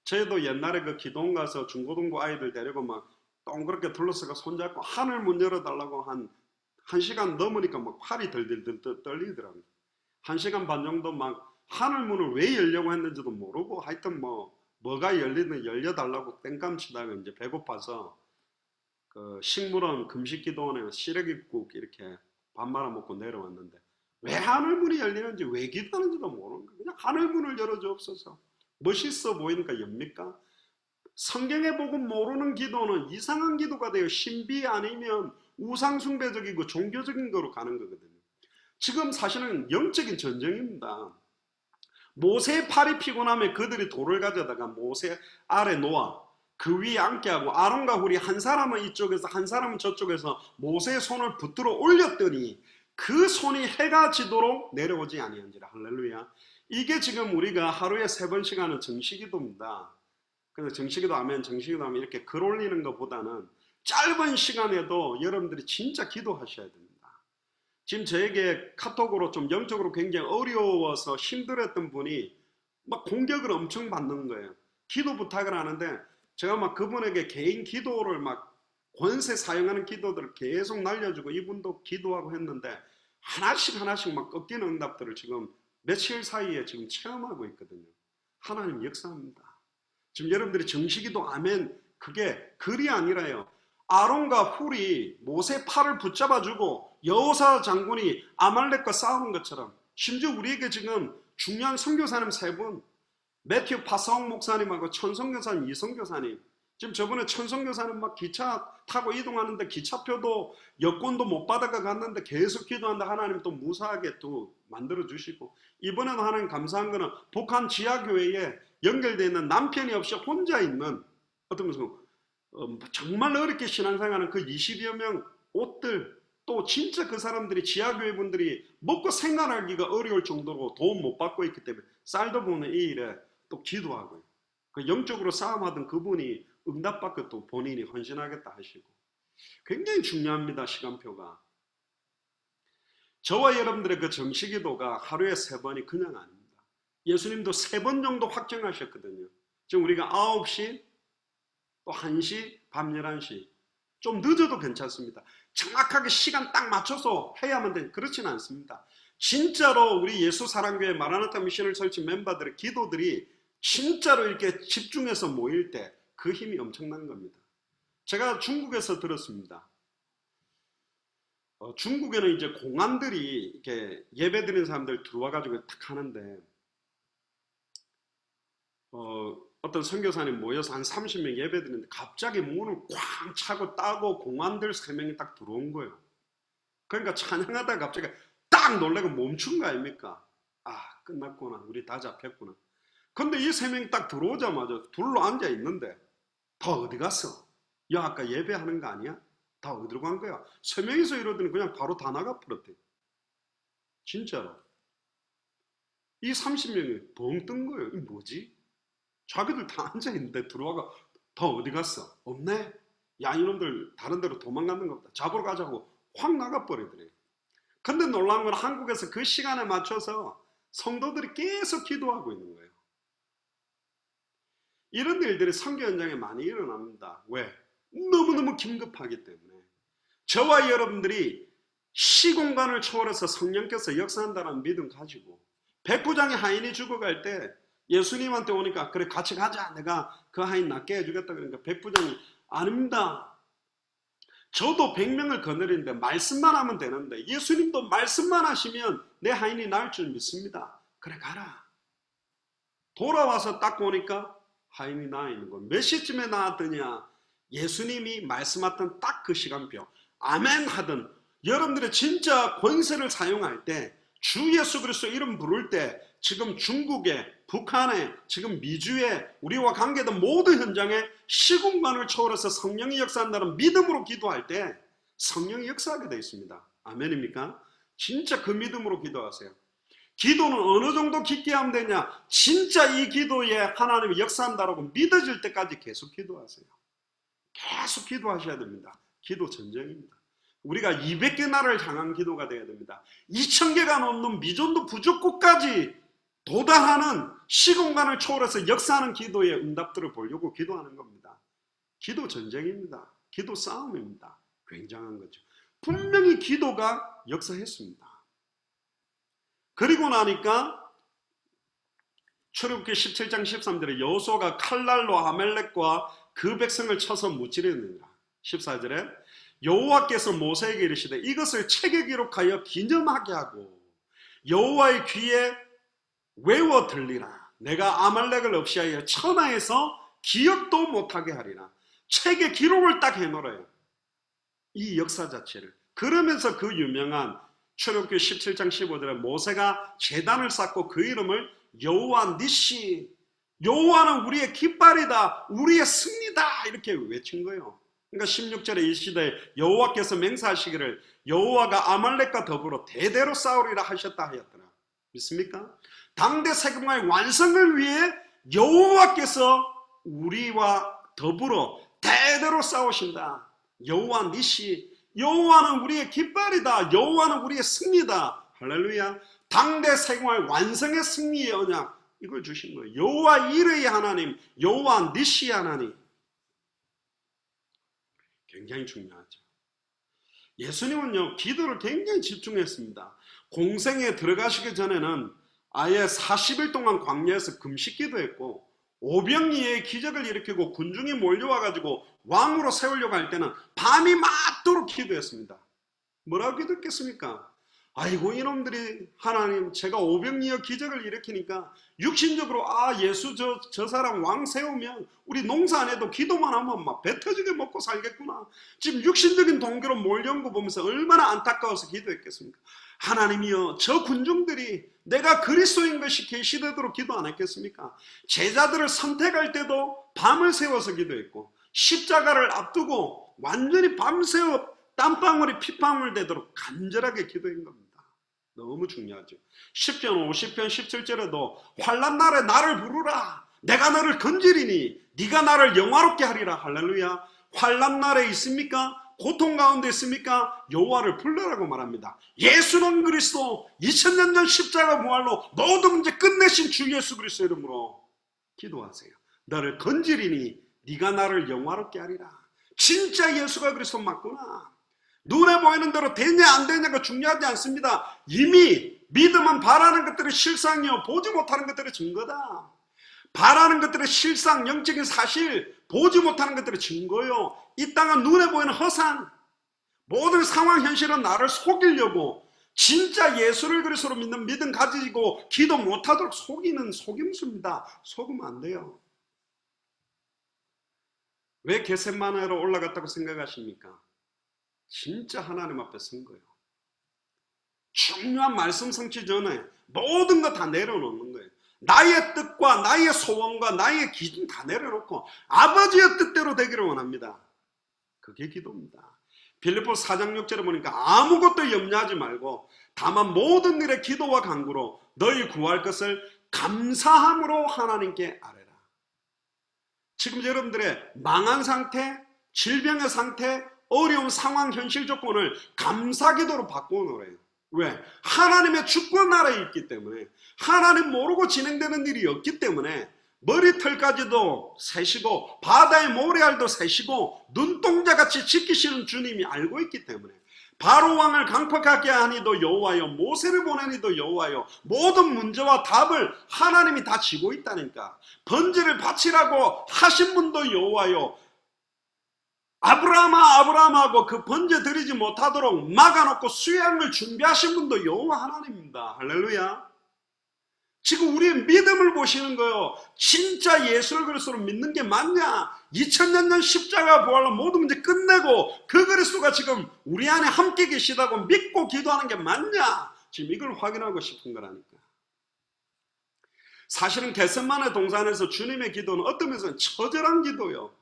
Speaker 1: 저희도 옛날에 그 기도원 가서 중고등부 아이들 데리고 막 동그랗게 둘러서가 손잡고 하늘 문 열어달라고 한 1시간 넘으니까 막 팔이 덜덜 떨리더라고요. 1시간 반 정도 막 하늘 문을 왜 열려고 했는지도 모르고 하여튼 뭐가 열리든 열려달라고 땡깡 치다가 이제 배고파서 그 식물원 금식기도원에 시래기국 이렇게 밥 말아 먹고 내려왔는데 왜 하늘문이 열리는지 왜 기도하는지도 모르는 거예요. 그냥 하늘문을 열어주옵소서. 멋있어 보이니까 엽니까? 성경에 보고 모르는 기도는 이상한 기도가 돼요. 신비 아니면 우상숭배적이고 종교적인 거로 가는 거거든요. 지금 사실은 영적인 전쟁입니다. 모세의 팔이 피곤하면 그들이 돌을 가져다가 모세 아래 놓아 그 위에 앉게 하고 아론과 훌이 한 사람은 이쪽에서 한 사람은 저쪽에서 모세의 손을 붙들어 올렸더니 그 손이 해가 지도록 내려오지 아니한지라. 할렐루야. 이게 지금 우리가 하루에 3번씩 하는 정시기도입니다. 그래서 정시기도 하면 이렇게 글 올리는 것보다는 짧은 시간에도 여러분들이 진짜 기도하셔야 됩니다. 지금 저에게 카톡으로 좀 영적으로 굉장히 어려워서 힘들었던 분이 막 공격을 엄청 받는 거예요. 기도 부탁을 하는데 제가 막 그분에게 개인 기도를 막 권세 사용하는 기도들을 계속 날려주고 이분도 기도하고 했는데 하나씩 막 꺾이는 응답들을 지금 며칠 사이에 지금 체험하고 있거든요. 하나님 역사합니다. 지금 여러분들이 정식기도 아멘 그게 글이 아니라요. 아론과 훌이 모세 팔을 붙잡아주고 여호사 장군이 아말렉과 싸우는 것처럼 심지어 우리에게 지금 중요한 선교사님 3분 매튜 파사옥 목사님하고 천성교사님 이성교사님 지금 저번에 천성교사님 막 기차 타고 이동하는데 기차표도 여권도 못 받아가 갔는데 계속 기도한다. 하나님 또 무사하게 또 만들어주시고 이번에도 하나님 감사한 거는 북한 지하교회에 연결되어 있는 남편이 없이 혼자 있는 어떤 무슨 정말 어렵게 신앙생활하는 그 20여 명 옷들 또 진짜 그 사람들이 지하교회 분들이 먹고 생활하기가 어려울 정도로 도움 못 받고 있기 때문에 쌀도 보는 이 일에 또 기도하고요. 그 영적으로 싸움하던 그분이 응답받고 또 본인이 헌신하겠다 하시고 굉장히 중요합니다. 시간표가. 저와 여러분들의 그 정시기도가 하루에 3번이 그냥 아닙니다. 예수님도 3번 정도 확정하셨거든요. 지금 우리가 9시 또 1시 밤 11시 좀 늦어도 괜찮습니다. 정확하게 시간 딱 맞춰서 해야만 되는 그렇지는 않습니다. 진짜로 우리 예수사랑교회 마라나타 미션을 설치 멤버들의 기도들이 진짜로 이렇게 집중해서 모일 때 그 힘이 엄청난 겁니다. 제가 중국에서 들었습니다. 중국에는 이제 공안들이 이렇게 예배 드리는 사람들 들어와가지고 탁 하는데 어떤 선교사님 모여서 한 30명 예배 드리는데 갑자기 문을 꽝 차고 따고 공안들 3명이 딱 들어온 거예요. 그러니까 찬양하다가 갑자기 딱 놀래고 멈춘 거 아닙니까? 아 끝났구나. 우리 다 잡혔구나. 근데 이 3명이 딱 들어오자마자 둘러 앉아 있는데 다 어디 갔어? 야 아까 예배하는 거 아니야? 다 어디로 간 거야? 3명이서 이러더니 그냥 바로 다 나가버렸대. 진짜로. 이 30명이 벙 뜬 거예요. 이 뭐지? 자기들 다 앉아있는데 들어와가 다 어디 갔어? 없네? 야 이놈들 다른 데로 도망가는 거 없다. 잡으러 가자고 확 나가버리더래. 근데 놀라운 건 한국에서 그 시간에 맞춰서 성도들이 계속 기도하고 있는 거예요. 이런 일들이 선교 현장에 많이 일어납니다. 왜? 너무너무 긴급하기 때문에. 저와 여러분들이 시공간을 초월해서 성령께서 역사한다는 믿음 가지고 백부장의 하인이 죽어갈 때 예수님한테 오니까 그래 같이 가자. 내가 그 하인 낫게 해주겠다. 그러니까 백부장이 아닙니다. 저도 100명을 거느리는데 말씀만 하면 되는데 예수님도 말씀만 하시면 내 하인이 나을 줄 믿습니다. 그래 가라. 돌아와서 딱 보니까 하인이 나와 있는 거. 몇 시쯤에 나왔더냐? 예수님이 말씀하던 딱 그 시간표. 아멘 하던, 여러분들의 진짜 권세를 사용할 때, 주 예수 그리스도 이름 부를 때, 지금 중국에, 북한에, 지금 미주에, 우리와 관계된 모든 현장에 시공간을 초월해서 성령이 역사한다는 믿음으로 기도할 때 성령이 역사하게 되어 있습니다. 아멘입니까? 진짜 그 믿음으로 기도하세요. 기도는 어느 정도 깊게 하면 되냐? 진짜 이 기도에 하나님이 역사한다라고 믿어질 때까지 계속 기도하세요. 계속 기도하셔야 됩니다. 기도 전쟁입니다. 우리가 200개 나라를 향한 기도가 되어야 됩니다. 2000개가 넘는 미존도 부족국까지 도달하는 시공간을 초월해서 역사하는 기도의 응답들을 보려고 기도하는 겁니다. 기도 전쟁입니다. 기도 싸움입니다. 굉장한 거죠. 분명히 기도가 역사했습니다. 그리고 나니까 출애굽기 17장 13절에 여호수아가 칼날로 아말렉과 그 백성을 쳐서 무찌르느니라. 14절에 여호와께서 모세에게 이르시되 이것을 책에 기록하여 기념하게 하고 여호와의 귀에 외워 들리라. 내가 아말렉을 없이하여 천하에서 기억도 못하게 하리라. 책에 기록을 딱 해놓아요. 이 역사 자체를. 그러면서 그 유명한 출애굽기 17장 15절에 모세가 제단을 쌓고 그 이름을 여호와 니시, 여호와는 우리의 깃발이다, 우리의 승리다 이렇게 외친 거예요. 그러니까 16절에 이 시대에 여호와께서 맹세하시기를 여호와가 아말렉과 더불어 대대로 싸우리라 하셨다 하였더라. 믿습니까? 당대 세금의 완성을 위해 여호와께서 우리와 더불어 대대로 싸우신다. 여호와 니시, 여호와는 우리의 깃발이다, 여호와는 우리의 승리다. 할렐루야. 당대 세금의 완성의 승리의 언약, 이걸 주신 거예요. 여호와 이르의 하나님, 여호와 니시 하나님. 굉장히 중요하죠. 예수님은요, 기도를 굉장히 집중했습니다. 공생에 들어가시기 전에는 아예 40일 동안 광야에서 금식 기도했고, 오병이의 기적을 일으키고 군중이 몰려와가지고 왕으로 세우려고 할 때는 밤이 맞도록 기도했습니다. 뭐라고 기도했겠습니까? 아이고 이놈들이 하나님, 제가 오병이어 기적을 일으키니까 육신적으로 예수 저 사람 왕 세우면 우리 농사 안 해도 기도만 하면 막 배 터지게 먹고 살겠구나. 지금 육신적인 동기로 몰려온 거 보면서 얼마나 안타까워서 기도했겠습니까? 하나님이여, 저 군중들이 내가 그리스도인 것이 계시되도록 기도 안 했겠습니까? 제자들을 선택할 때도 밤을 새워서 기도했고, 십자가를 앞두고 완전히 밤새워 땀방울이 핏방울 되도록 간절하게 기도한 겁니다. 너무 중요하죠. 10편 50편 17절에도 환난 날에 나를 부르라, 내가 너를 건지리니 네가 나를 영화롭게 하리라. 할렐루야. 환난 날에 있습니까? 고통 가운데 있습니까? 여호와를 불러라고 말합니다. 예수는 그리스도, 2000년 전 십자가 부활로 모든 문제 끝내신 주 예수 그리스도 이름으로 기도하세요. 너를 건지리니 네가 나를 영화롭게 하리라. 진짜 예수가 그리스도 맞구나. 눈에 보이는 대로 되냐 안 되냐가 중요하지 않습니다. 이미 믿음은 바라는 것들의 실상이요, 보지 못하는 것들의 증거다. 바라는 것들의 실상, 영적인 사실, 보지 못하는 것들의 증거요. 이 땅은 눈에 보이는 허상, 모든 상황 현실은 나를 속이려고 진짜 예수를 그리스도로 믿는 믿음 가지고 기도 못하도록 속이는 속임수입니다. 속으면 안 돼요. 왜 겟세마네로 올라갔다고 생각하십니까? 진짜 하나님 앞에 선 거예요. 중요한 말씀 성취 전에 모든 거 다 내려놓는 거예요. 나의 뜻과 나의 소원과 나의 기준 다 내려놓고 아버지의 뜻대로 되기를 원합니다. 그게 기도입니다. 빌립보서 4장 6절에 보니까 아무것도 염려하지 말고 다만 모든 일에 기도와 간구로 너희 구할 것을 감사함으로 하나님께 아뢰라. 지금 여러분들의 망한 상태, 질병의 상태, 어려운 상황, 현실 조건을 감사기도로 바꿔놓으래요. 왜? 하나님의 주권 나라에 있기 때문에, 하나님 모르고 진행되는 일이 없기 때문에 머리털까지도 세시고 바다의 모래알도 세시고 눈동자같이 지키시는 주님이 알고 있기 때문에, 바로왕을 강팍하게 하니도 여호와여, 모세를 보내니도 여호와여, 모든 문제와 답을 하나님이 다 지고 있다니까. 번제를 바치라고 하신 분도 여호와여, 아브라함아 아브라함하고 그 번제 드리지 못하도록 막아놓고 수양을 준비하신 분도 여호와 하나님입니다. 할렐루야. 지금 우리의 믿음을 보시는 거예요. 진짜 예수를 그리스도로 믿는 게 맞냐? 2000년 전 십자가 부활로 모든 문제 끝내고 그 그리스도가 지금 우리 안에 함께 계시다고 믿고 기도하는 게 맞냐? 지금 이걸 확인하고 싶은 거라니까. 사실은 겟세마네 동산에서 주님의 기도는 어떤 면에서는 처절한 기도요.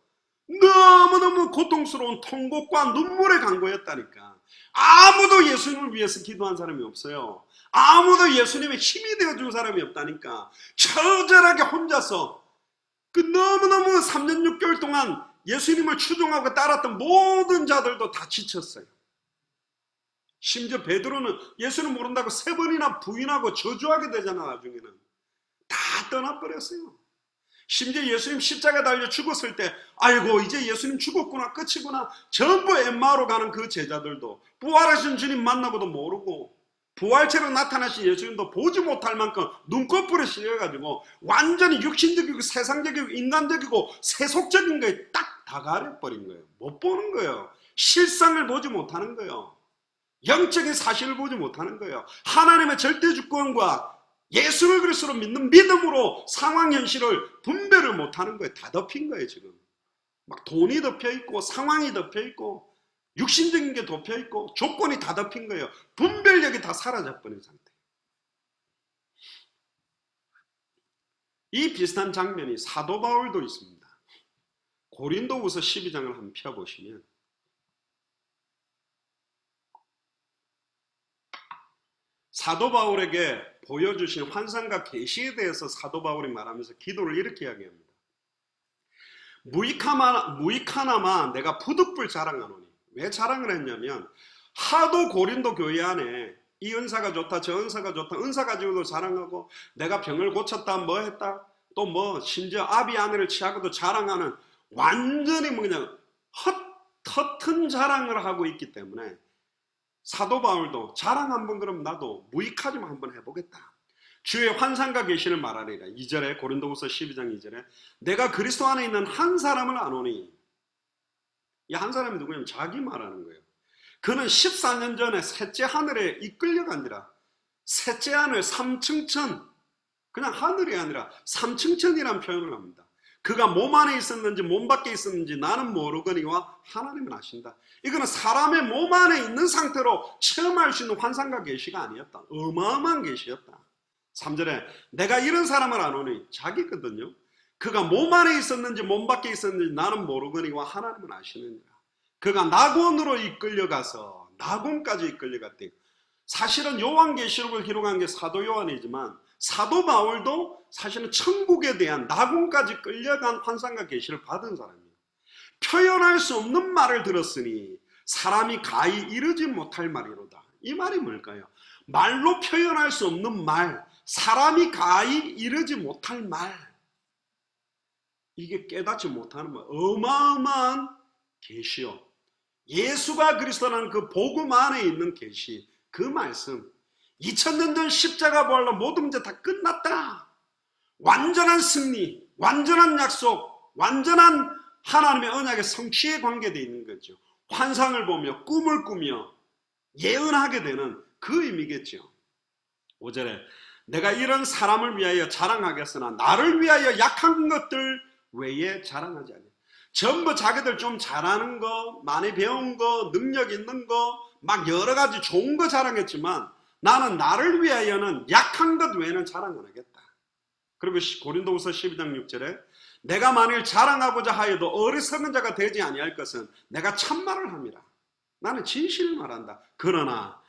Speaker 1: 너무너무 고통스러운 통곡과 눈물의 간구였다니까. 아무도 예수님을 위해서 기도한 사람이 없어요. 아무도 예수님의 힘이 되어준 사람이 없다니까. 처절하게 혼자서 그 너무너무 3년 6개월 동안 예수님을 추종하고 따랐던 모든 자들도 다 지쳤어요. 심지어 베드로는 예수는 모른다고 3번이나 부인하고 저주하게 되잖아. 나중에는 다 떠나버렸어요. 심지어 예수님 십자가에 달려 죽었을 때 아이고 이제 예수님 죽었구나 끝이구나 전부 엠마오로 가는 그 제자들도 부활하신 주님 만나고도 모르고 부활체로 나타나신 예수님도 보지 못할 만큼 눈꺼풀에 씌여가지고 완전히 육신적이고 세상적이고 인간적이고 세속적인 거에 딱 다 가려버린 거예요. 못 보는 거예요. 실상을 보지 못하는 거예요. 영적인 사실을 보지 못하는 거예요. 하나님의 절대 주권과 예수를 그리스도로 믿는 믿음으로 상황 현실을 분별을 못하는 거예요. 다 덮인 거예요. 지금 막 돈이 덮여있고 상황이 덮여있고 육신적인 게 덮여있고 조건이 다 덮인 거예요. 분별력이 다 사라져버린 상태. 이 비슷한 장면이 사도 바울도 있습니다. 고린도후서 12장을 한번 펴보시면 사도 바울에게 보여주신 환상과 계시에 대해서 사도 바울이 말하면서 기도를 이렇게 이야기합니다. 무익하나마 내가 부득불 자랑하노니. 왜 자랑을 했냐면 하도 고린도 교회 안에 이 은사가 좋다 저 은사가 좋다 은사 가지고도 자랑하고 내가 병을 고쳤다 뭐 했다 또 뭐 심지어 아비 아내를 취하고도 자랑하는 완전히 뭐 그냥 허튼 자랑을 하고 있기 때문에 사도 바울도 자랑 한번 그럼 나도 무익하지만 한번 해보겠다. 주의 환상과 계시를 말하리라. 2절에 고린도후서 12장 2절에 내가 그리스도 안에 있는 한 사람을 아노니. 이 한 사람이 누구냐면 자기 말하는 거예요. 그는 14년 전에 셋째 하늘에 이끌려간디라. 셋째 하늘 3층천 그냥 하늘이 아니라 3층천이라는 표현을 합니다. 그가 몸 안에 있었는지 몸 밖에 있었는지 나는 모르거니와 하나님은 아신다. 이거는 사람의 몸 안에 있는 상태로 체험할 수 있는 환상과 계시가 아니었다. 어마어마한 계시였다. 3절에 내가 이런 사람을 아노니 자기거든요. 그가 몸 안에 있었는지 몸 밖에 있었는지 나는 모르거니와 하나님은 아시느니라. 그가 낙원으로 이끌려가서 낙원까지 이끌려갔대요. 사실은 요한계시록을 기록한 게 사도 요한이지만 사도 바울도 사실은 천국에 대한 낙원까지 끌려간 환상과 계시를 받은 사람이에요. 표현할 수 없는 말을 들었으니 사람이 가히 이르지 못할 말이로다. 이 말이 뭘까요? 말로 표현할 수 없는 말, 사람이 가히 이르지 못할 말. 이게 깨닫지 못하는 말, 어마어마한 계시요. 예수가 그리스도라는 그 복음 안에 있는 계시, 그 말씀. 2000년 전 십자가 부활로 모든 문제 다 끝났다. 완전한 승리, 완전한 약속, 완전한 하나님의 언약의 성취에 관계되어 있는 거죠. 환상을 보며 꿈을 꾸며 예언하게 되는 그 의미겠죠. 5절에 내가 이런 사람을 위하여 자랑하겠으나 나를 위하여 약한 것들 외에 자랑하지 않아요. 전부 자기들 좀 잘하는 거, 많이 배운 거, 능력 있는 거, 막 여러 가지 좋은 거 자랑했지만 나는 나를 위하여는 약한 것 외에는 자랑 안 하겠다. 그리고 고린도후서 12장 6절에 내가 만일 자랑하고자 하여도 어리석은 자가 되지 아니할 것은 내가 참말을 함이라. 나는 진실을 말한다. 그러나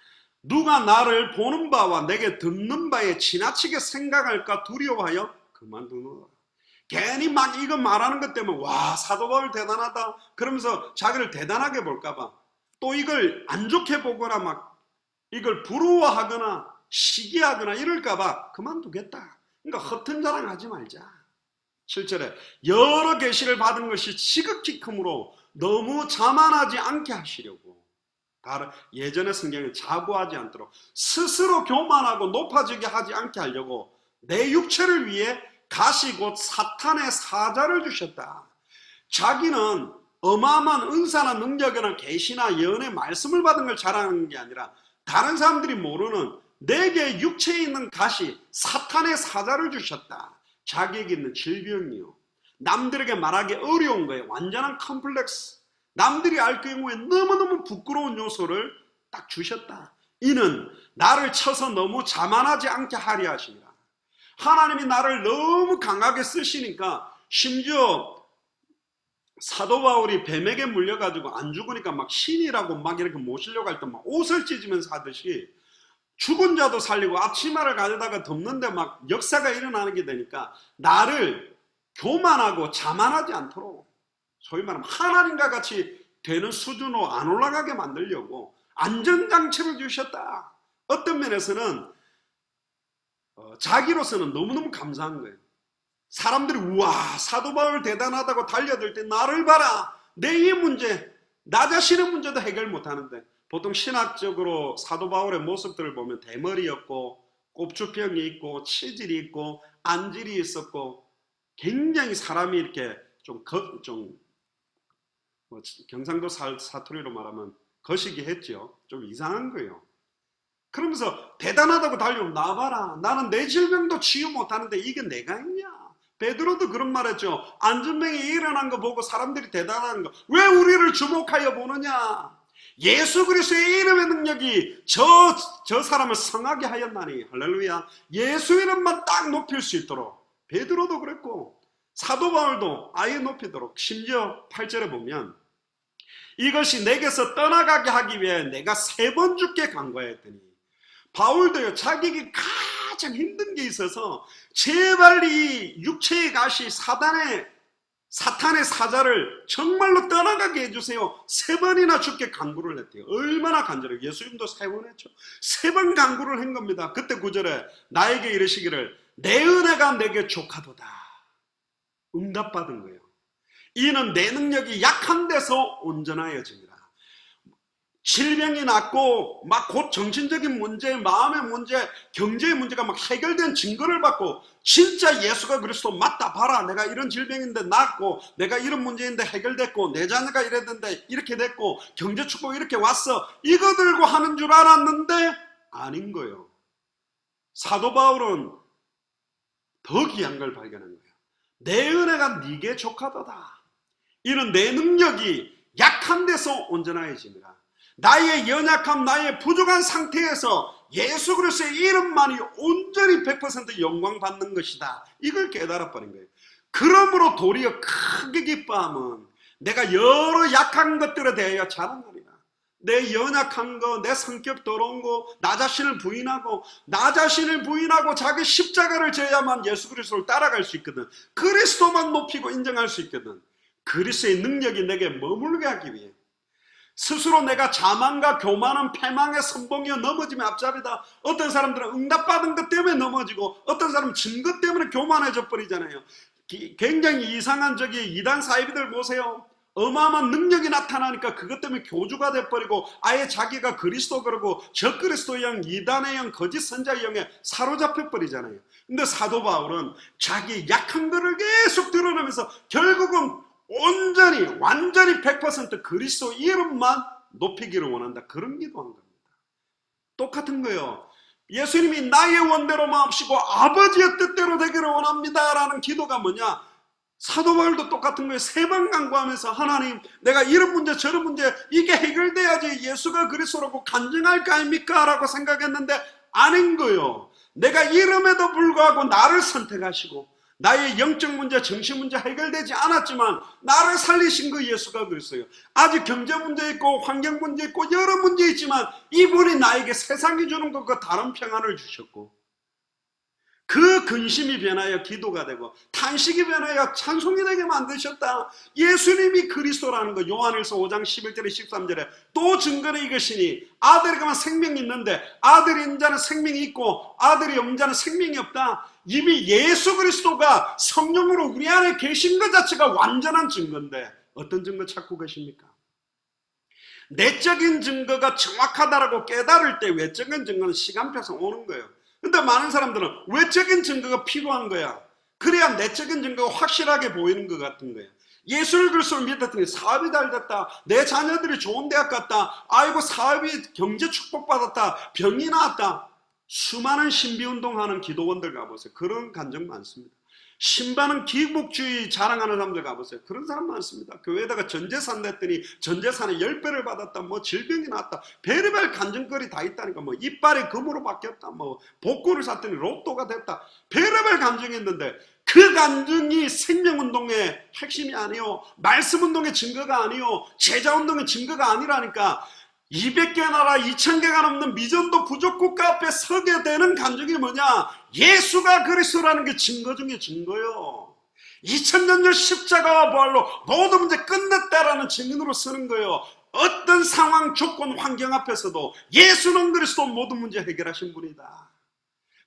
Speaker 1: 누가 나를 보는 바와 내게 듣는 바에 지나치게 생각할까 두려워하여 그만두노라. 괜히 막 이거 말하는 것 때문에 와 사도 바울 대단하다 그러면서 자기를 대단하게 볼까 봐 또 이걸 안 좋게 보거나 막 이걸 부러워하거나 시기하거나 이럴까 봐 그만두겠다. 그러니까 허튼 자랑 하지 말자. 7절에 여러 계시를 받은 것이 지극히 크므로 너무 자만하지 않게 하시려고. 예전의 성경은 자고하지 않도록 스스로 교만하고 높아지게 하지 않게 하려고 내 육체를 위해 가시 곧 사탄의 사자를 주셨다. 자기는 어마어마한 은사나 능력이나 계시나 예언의 말씀을 받은 걸 자랑하는 게 아니라 다른 사람들이 모르는 내게 육체에 있는 가시, 사탄의 사자를 주셨다. 자기에게 있는 질병이요. 남들에게 말하기 어려운 거예요. 완전한 컴플렉스. 남들이 알 경우에 너무너무 부끄러운 요소를 딱 주셨다. 이는 나를 쳐서 너무 자만하지 않게 하려 하십니다. 하나님이 나를 너무 강하게 쓰시니까, 심지어 사도 바울이 뱀에게 물려가지고 안 죽으니까 막 신이라고 막 이렇게 모시려고 할 때 막 옷을 찢으면서 하듯이 죽은 자도 살리고 앞치마를 가져다가 덮는데 막 역사가 일어나는 게 되니까 나를 교만하고 자만하지 않도록, 소위 말하면 하나님과 같이 되는 수준으로 안 올라가게 만들려고 안전장치를 주셨다. 어떤 면에서는 자기로서는 너무너무 감사한 거예요. 사람들이 우와 사도 바울 대단하다고 달려들 때 나를 봐라, 내 이 문제, 나 자신의 문제도 해결 못하는데, 보통 신학적으로 사도 바울의 모습들을 보면 대머리였고 꼽주병이 있고 치질이 있고 안질이 있었고 굉장히 사람이 이렇게 뭐 경상도 사투리로 말하면 거시기 했죠. 좀 이상한 거예요. 그러면서 대단하다고 달려오면 나봐라, 나는 내 질병도 치유 못하는데 이게 내가 있냐. 베드로도 그런 말 했죠. 안전병이 일어난 거 보고 사람들이 대단한 거 왜 우리를 주목하여 보느냐. 예수 그리스도의 이름의 능력이 저 사람을 성하게 하였나니. 할렐루야. 예수 이름만 딱 높일 수 있도록 베드로도 그랬고 사도 바울도 아예 높이도록, 심지어 8절에 보면 이것이 내게서 떠나가게 하기 위해 내가 3번 죽게 간구하였더니, 바울도요 자기에게 가장 힘든 게 있어서 제발 이 육체의 가시 사탄의 사자를 정말로 떠나가게 해주세요. 3번이나 죽게 간구를 했대요. 얼마나 간절해요. 예수님도 3번 했죠. 3번 간구를 한 겁니다. 그때 9절에 나에게 이르시기를 내 은혜가 내게 족하도다. 응답받은 거예요. 이는 내 능력이 약한 데서 온전하여집니다. 질병이 낫고 막 곧 정신적인 문제, 마음의 문제, 경제의 문제가 막 해결된 증거를 받고, 진짜 예수가 그리스도 맞다, 봐라 내가 이런 질병인데 낫고, 내가 이런 문제인데 해결됐고, 내 자녀가 이랬는데 이렇게 됐고, 경제 축복 이렇게 왔어, 이거 들고 하는 줄 알았는데 아닌 거예요. 사도 바울은 더 귀한 걸 발견한 거예요. 내 은혜가 네게 족하도다. 이는 내 능력이 약한 데서 온전하여집니다. 나의 연약함, 나의 부족한 상태에서 예수 그리스도의 이름만이 온전히 100% 영광 받는 것이다. 이걸 깨달아버린 거예요. 그러므로 도리어 크게 기뻐함은 내가 여러 약한 것들에 대하여 자랑하리라. 내 연약한 거, 내 성격 더러운 거, 나 자신을 부인하고 자기 십자가를 져야만 예수 그리스도를 따라갈 수 있거든. 그리스도만 높이고 인정할 수 있거든. 그리스도의 능력이 내게 머물게 하기 위해 스스로 내가 자만과 교만은 패망의 선봉이여 넘어지면 앞잡이다. 어떤 사람들은 응답받은 것 때문에 넘어지고, 어떤 사람은 증거 때문에 교만해져 버리잖아요. 굉장히 이상한 이단 사이비들 보세요. 어마어마한 능력이 나타나니까 그것 때문에 교주가 돼버리고 아예 자기가 그리스도 그러고 적그리스도의 영, 이단의 영, 거짓 선자의 영에 사로잡혀 버리잖아요. 근데 사도 바울은 자기 약한 거를 계속 드러내면서 결국은 완전히 100% 그리스도 이름만 높이기를 원한다. 그런 기도한 겁니다. 똑같은 거예요. 예수님이 나의 원대로 마옵시고 아버지의 뜻대로 되기를 원합니다 라는 기도가 뭐냐? 사도 바울도 똑같은 거예요. 3번 간구하면서 하나님, 내가 이런 문제 저런 문제 이게 해결돼야지 예수가 그리스도라고 간증할 거 아닙니까? 라고 생각했는데 아닌 거예요. 내가 이름에도 불구하고 나를 선택하시고 나의 영적 문제, 정신 문제 해결되지 않았지만 나를 살리신 그 예수가 그랬어요. 아직 경제 문제 있고 환경 문제 있고 여러 문제 있지만 이분이 나에게 세상이 주는 것과 다른 평안을 주셨고, 그 근심이 변하여 기도가 되고 탄식이 변하여 찬송이 되게 만드셨다. 예수님이 그리스도라는 거 요한일서 5장 11절에 13절에 또 증거는 이것이니 아들에게만 생명이 있는데 아들이 있는 자는 생명이 있고 아들이 없는 자는 생명이 없다. 이미 예수 그리스도가 성령으로 우리 안에 계신 것 자체가 완전한 증거인데 어떤 증거 찾고 계십니까? 내적인 증거가 정확하다라고 깨달을 때 외적인 증거는 시간표에서 오는 거예요. 근데 많은 사람들은 외적인 증거가 필요한 거야. 그래야 내적인 증거가 확실하게 보이는 것 같은 거야. 예수 그리스도를 믿었더니 사업이 잘 됐다. 내 자녀들이 좋은 대학 갔다. 아이고 사업이 경제 축복받았다. 병이 나았다. 수많은 신비운동하는 기도원들 가보세요. 그런 간증 많습니다. 신바는 기복주의 자랑하는 사람들 가보세요. 그런 사람 많습니다. 교회에다가 전재산 냈더니 전재산에 10배를 받았다, 뭐 질병이 났다, 별의별 간증거리 다 있다니까. 뭐 이빨이 금으로 바뀌었다, 뭐 복구를 샀더니 로또가 됐다, 별의별 간증이 있는데 그 간증이 생명운동의 핵심이 아니요, 말씀운동의 증거가 아니요, 제자운동의 증거가 아니라니까. 200개 나라 2000개가 넘는 미전도 부족국가 앞에 서게 되는 간증이 뭐냐? 예수가 그리스도라는 게 증거 중에 증거요. 2000년 전 십자가와 부활로 모든 문제 끝냈다라는 증인으로 쓰는 거예요. 어떤 상황, 조건, 환경 앞에서도 예수는 그리스도 모든 문제 해결하신 분이다.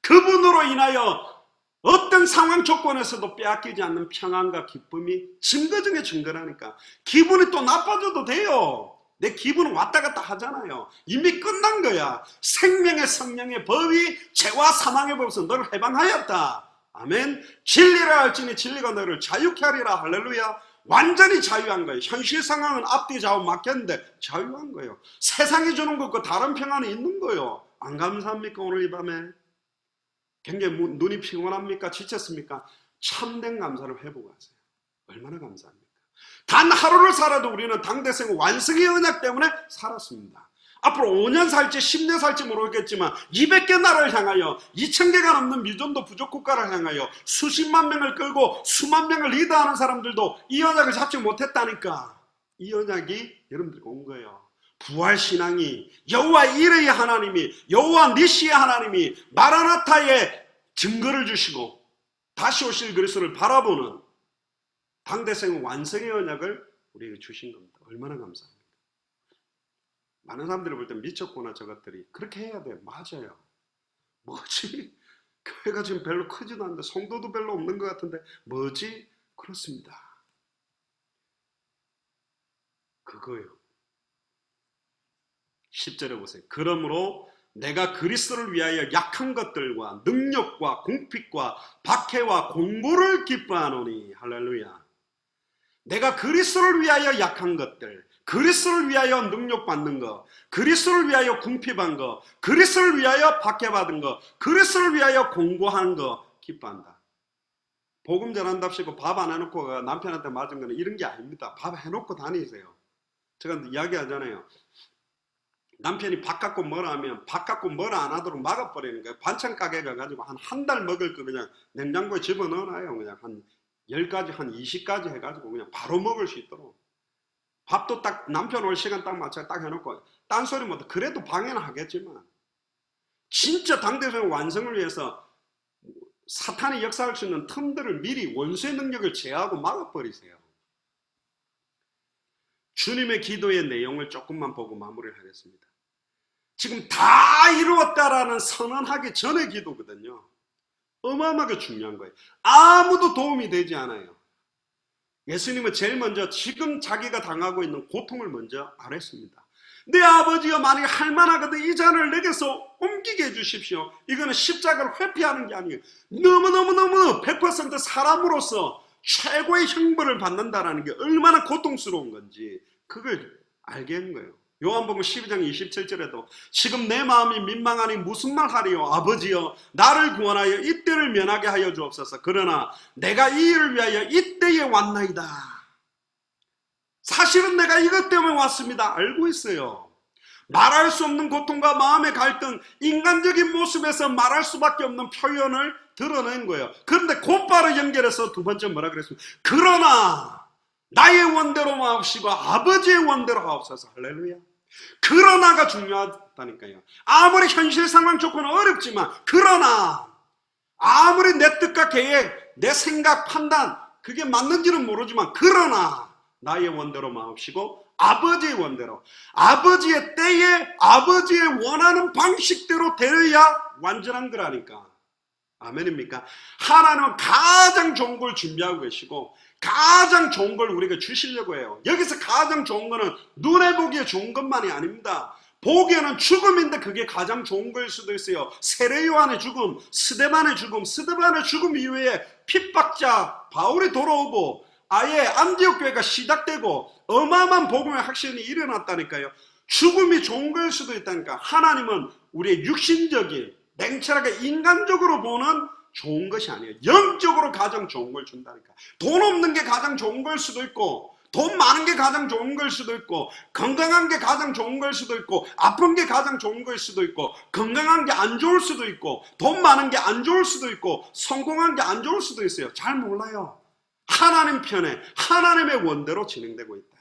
Speaker 1: 그분으로 인하여 어떤 상황 조건에서도 빼앗기지 않는 평안과 기쁨이 증거 중에 증거라니까. 기분이 또 나빠져도 돼요. 내 기분은 왔다 갔다 하잖아요. 이미 끝난 거야. 생명의 성령의 법이 죄와 사망의 법에서 너를 해방하였다. 아멘. 진리라 할지니 진리가 너를 자유케 하리라. 할렐루야. 완전히 자유한 거예요. 현실 상황은 앞뒤 좌우 막혔는데 자유한 거예요. 세상이 주는 것과 다른 평안이 있는 거예요. 안 감사합니까? 오늘 이 밤에 굉장히 눈이 피곤합니까? 지쳤습니까? 참된 감사를 회복하세요. 얼마나 감사합니까? 단 하루를 살아도 우리는 당대생 완성의 언약 때문에 살았습니다. 앞으로 5년 살지 10년 살지 모르겠지만 200개 나라를 향하여 2000개가 넘는 미전도 부족국가를 향하여 수십만 명을 끌고 수만 명을 리더하는 사람들도 이 언약을 잡지 못했다니까. 이 언약이 여러분들과 온 거예요. 부활신앙이 여호와 이레의 하나님이, 여호와 니시의 하나님이 마라나타의 증거를 주시고 다시 오실 그리스도를 바라보는 당대생 완성의 언약을 우리에게 주신 겁니다. 얼마나 감사합니까? 많은 사람들이 볼 때 미쳤구나 저것들이. 그렇게 해야 돼요. 맞아요. 뭐지? 교회가 지금 별로 크지도 않는데 성도도 별로 없는 것 같은데 뭐지? 그렇습니다. 그거예요. 10절에 보세요. 그러므로 내가 그리스도를 위하여 약한 것들과 능력과 궁핍과 박해와 공부를 기뻐하노니. 할렐루야. 내가 그리스도를 위하여 약한 것들, 그리스도를 위하여 능력받는 것, 그리스도를 위하여 궁핍한 것, 그리스도를 위하여 박해받은 것, 그리스도를 위하여 공고한 것 기뻐한다. 복음 전한답시고 밥 안 해놓고 남편한테 맞은 거는 이런 게 아닙니다. 밥 해놓고 다니세요. 제가 이야기하잖아요. 남편이 밥 갖고 뭐라 하면 밥 갖고 뭐라 안 하도록 막아버리는 거예요. 반찬 가게 가가지고 한 달 먹을 거 그냥 냉장고에 집어넣어놔요. 그냥 한 10가지, 한 20가지 해가지고 그냥 바로 먹을 수 있도록. 밥도 딱 남편 올 시간 딱 맞춰 딱 해놓고 딴소리 못해. 그래도 방해는 하겠지만 진짜 당대생 완성을 위해서 사탄이 역사할 수 있는 틈들을 미리 원수의 능력을 제어하고 막아버리세요. 주님의 기도의 내용을 조금만 보고 마무리를 하겠습니다. 지금 다 이루었다라는 선언하기 전의 기도거든요. 어마어마하게 중요한 거예요. 아무도 도움이 되지 않아요. 예수님은 제일 먼저 지금 자기가 당하고 있는 고통을 먼저 아뢰습니다. 내 아버지여 만약에 할만하거든 이 잔을 내게서 옮기게 해주십시오. 이거는 십자가를 회피하는 게 아니에요. 너무너무너무 100% 사람으로서 최고의 형벌을 받는다는 게 얼마나 고통스러운 건지 그걸 알게 한 거예요. 요한복음 12장 27절에도 지금 내 마음이 민망하니 무슨 말 하리요. 아버지여 나를 구원하여 이때를 면하게 하여 주옵소서. 그러나 내가 이 일을 위하여 이때에 왔나이다. 사실은 내가 이것 때문에 왔습니다. 알고 있어요. 말할 수 없는 고통과 마음의 갈등, 인간적인 모습에서 말할 수밖에 없는 표현을 드러낸 거예요. 그런데 곧바로 연결해서 두 번째 뭐라 그랬습니까? 그러나 나의 원대로 마옵시고 아버지의 원대로 하옵소서. 할렐루야. 그러나가 중요하다니까요. 아무리 현실 상황 조건은 어렵지만 그러나 아무리 내 뜻과 계획, 내 생각, 판단 그게 맞는지는 모르지만 그러나 나의 원대로 마옵시고 아버지의 원대로, 아버지의 때에 아버지의 원하는 방식대로 되어야 완전한 거라니까. 아멘입니까? 하나님은 가장 좋은 걸 준비하고 계시고 가장 좋은 걸 우리에게 주시려고 해요. 여기서 가장 좋은 거는 눈에 보기에 좋은 것만이 아닙니다. 보기에는 죽음인데 그게 가장 좋은 거일 수도 있어요. 세례 요한의 죽음, 스데반의 죽음 이후에 핍박자 바울이 돌아오고 아예 안디옥 교회가 시작되고 어마어마한 복음의 확신이 일어났다니까요. 죽음이 좋은 거일 수도 있다니까. 하나님은 우리의 육신적인 냉철하게 인간적으로 보는 좋은 것이 아니에요. 영적으로 가장 좋은 걸 준다니까. 돈 없는 게 가장 좋은 걸 수도 있고, 돈 많은 게 가장 좋은 걸 수도 있고, 건강한 게 가장 좋은 걸 수도 있고, 아픈 게 가장 좋은 걸 수도 있고, 건강한 게 안 좋을 수도 있고, 돈 많은 게 안 좋을 수도 있고, 성공한 게 안 좋을 수도 있어요. 잘 몰라요. 하나님 편에 하나님의 원대로 진행되고 있다.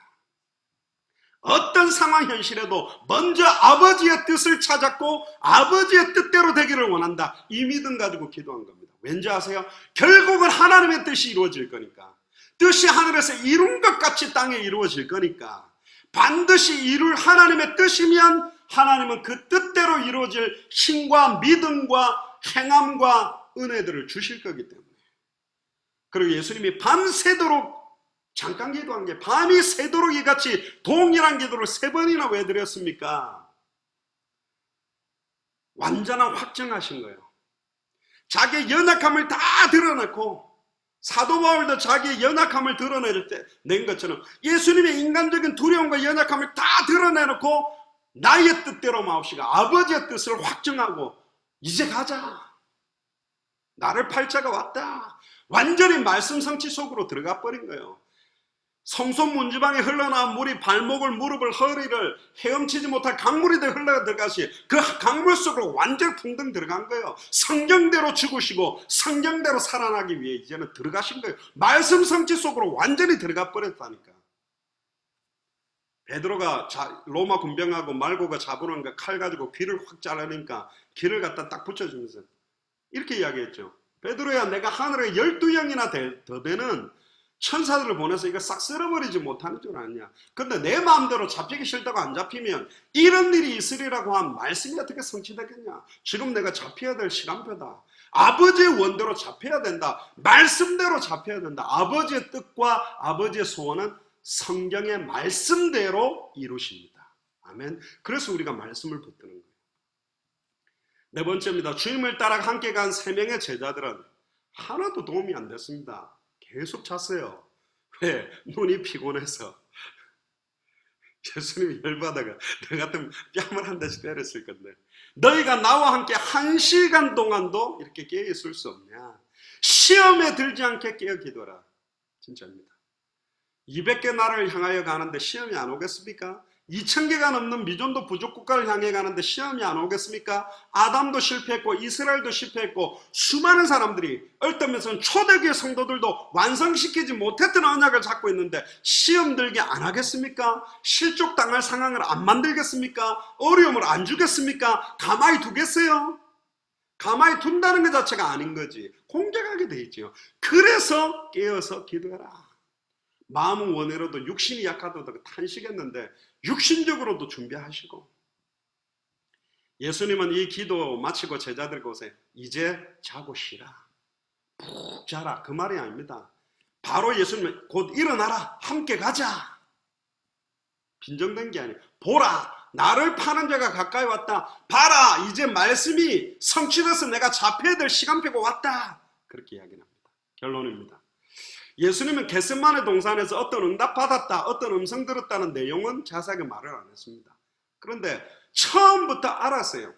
Speaker 1: 어떤 상황 현실에도 먼저 아버지의 뜻을 찾았고 아버지의 뜻대로 되기를 원한다. 이 믿음 가지고 기도한 겁니다. 왠지 아세요? 결국은 하나님의 뜻이 이루어질 거니까. 뜻이 하늘에서 이룬 것 같이 땅에 이루어질 거니까. 반드시 이룰 하나님의 뜻이면 하나님은 그 뜻대로 이루어질 힘과 믿음과 행함과 은혜들을 주실 거기 때문에. 그리고 예수님이 밤새도록 잠깐 기도한 게 밤이 새도록 이같이 동일한 기도를 3번이나 왜 드렸습니까? 완전한 확정하신 거예요. 자기의 연약함을 다 드러냈고 사도 바울도 자기의 연약함을 드러낸 것처럼 예수님의 인간적인 두려움과 연약함을 다 드러내놓고 나의 뜻대로 마옵시가 아버지의 뜻을 확정하고 이제 가자. 나를 팔자가 왔다. 완전히 말씀 성취 속으로 들어가 버린 거예요. 성소 문지방에 흘러나온 물이 발목을, 무릎을, 허리를 헤엄치지 못할 강물이 흘러 들어가시 그 강물 속으로 완전 풍덩 들어간 거예요. 성경대로 죽으시고 성경대로 살아나기 위해 이제는 들어가신 거예요. 말씀 성취 속으로 완전히 들어가 버렸다니까. 베드로가 로마 군병하고 말고가 잡으는 거 칼 가지고 귀를 확 잘라내니까 귀를 갖다 딱 붙여주면서 이렇게 이야기했죠. 베드로야, 내가 하늘에 12영이나 더 되는 천사들을 보내서 이거 싹 쓸어버리지 못하는 줄 아냐. 근데 내 마음대로 잡히기 싫다고 안 잡히면 이런 일이 있으리라고 한 말씀이 어떻게 성취되겠냐. 지금 내가 잡혀야 될 시간표다. 아버지의 원대로 잡혀야 된다. 말씀대로 잡혀야 된다. 아버지의 뜻과 아버지의 소원은 성경의 말씀대로 이루십니다. 아멘. 그래서 우리가 말씀을 붙드는 거예요. 4번째입니다. 주님을 따라 함께 간 3명의 제자들은 하나도 도움이 안 됐습니다. 계속 잤어요. 왜? 눈이 피곤해서. 예수님이 열받아가 너 같으면 뺨을 한 대씩 때렸을 건데 너희가 나와 함께 1시간 동안도 이렇게 깨어 있을 수 없냐. 시험에 들지 않게 깨어 기도하라. 진짜입니다. 200개 나라를 향하여 가는데 시험이 안 오겠습니까? 2000개가 넘는 미존도 부족 국가를 향해 가는데 시험이 안 오겠습니까? 아담도 실패했고 이스라엘도 실패했고 수많은 사람들이 얼떨면서는 초대교회 성도들도 완성시키지 못했던 언약을 잡고 있는데 시험 들게 안 하겠습니까? 실족당할 상황을 안 만들겠습니까? 어려움을 안 주겠습니까? 가만히 두겠어요? 가만히 둔다는 것 자체가 아닌 거지. 공격하게 돼 있죠. 그래서 깨어서 기도해라. 마음은 원해로도 육신이 약하다고 탄식했는데 육신적으로도 준비하시고 예수님은 이 기도 마치고 제자들 곳에 이제 자고 쉬라. 푹 자라. 그 말이 아닙니다. 바로 예수님은 곧 일어나라. 함께 가자. 빈정된 게 아니에요. 보라. 나를 파는 자가 가까이 왔다. 봐라. 이제 말씀이 성취돼서 내가 잡혀야 될 시간표가 왔다. 그렇게 이야기합니다. 결론입니다. 예수님은 겟세마네 동산에서 어떤 응답 받았다, 어떤 음성 들었다는 내용은 자세하게 말을 안 했습니다. 그런데 처음부터 알았어요.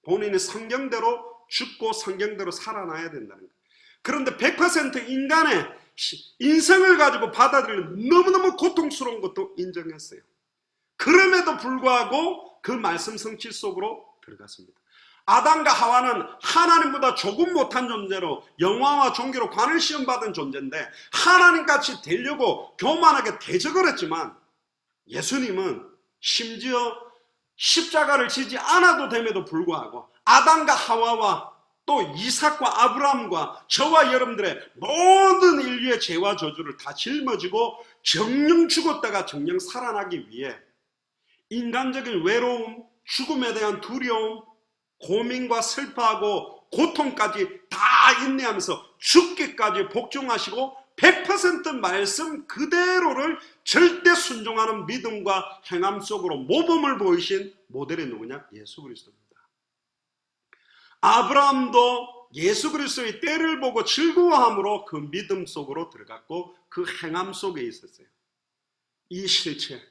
Speaker 1: 본인이 성경대로 죽고 성경대로 살아나야 된다는 거예요. 그런데 100% 인간의 인성을 가지고 받아들이는 너무너무 고통스러운 것도 인정했어요. 그럼에도 불구하고 그 말씀 성취 속으로 들어갔습니다. 아담과 하와는 하나님보다 조금 못한 존재로 영화와 종교로 관을 시험받은 존재인데 하나님같이 되려고 교만하게 대적을 했지만 예수님은 심지어 십자가를 지지 않아도 됨에도 불구하고 아담과 하와와 또 이삭과 아브라함과 저와 여러분들의 모든 인류의 죄와 저주를 다 짊어지고 정령 죽었다가 정령 살아나기 위해 인간적인 외로움, 죽음에 대한 두려움, 고민과 슬퍼하고 고통까지 다 인내하면서 죽기까지 복종하시고 100% 말씀 그대로를 절대 순종하는 믿음과 행함 속으로 모범을 보이신 모델이 누구냐? 예수 그리스도입니다. 아브라함도 예수 그리스도의 때를 보고 즐거워함으로 그 믿음 속으로 들어갔고 그 행함 속에 있었어요. 이 실체,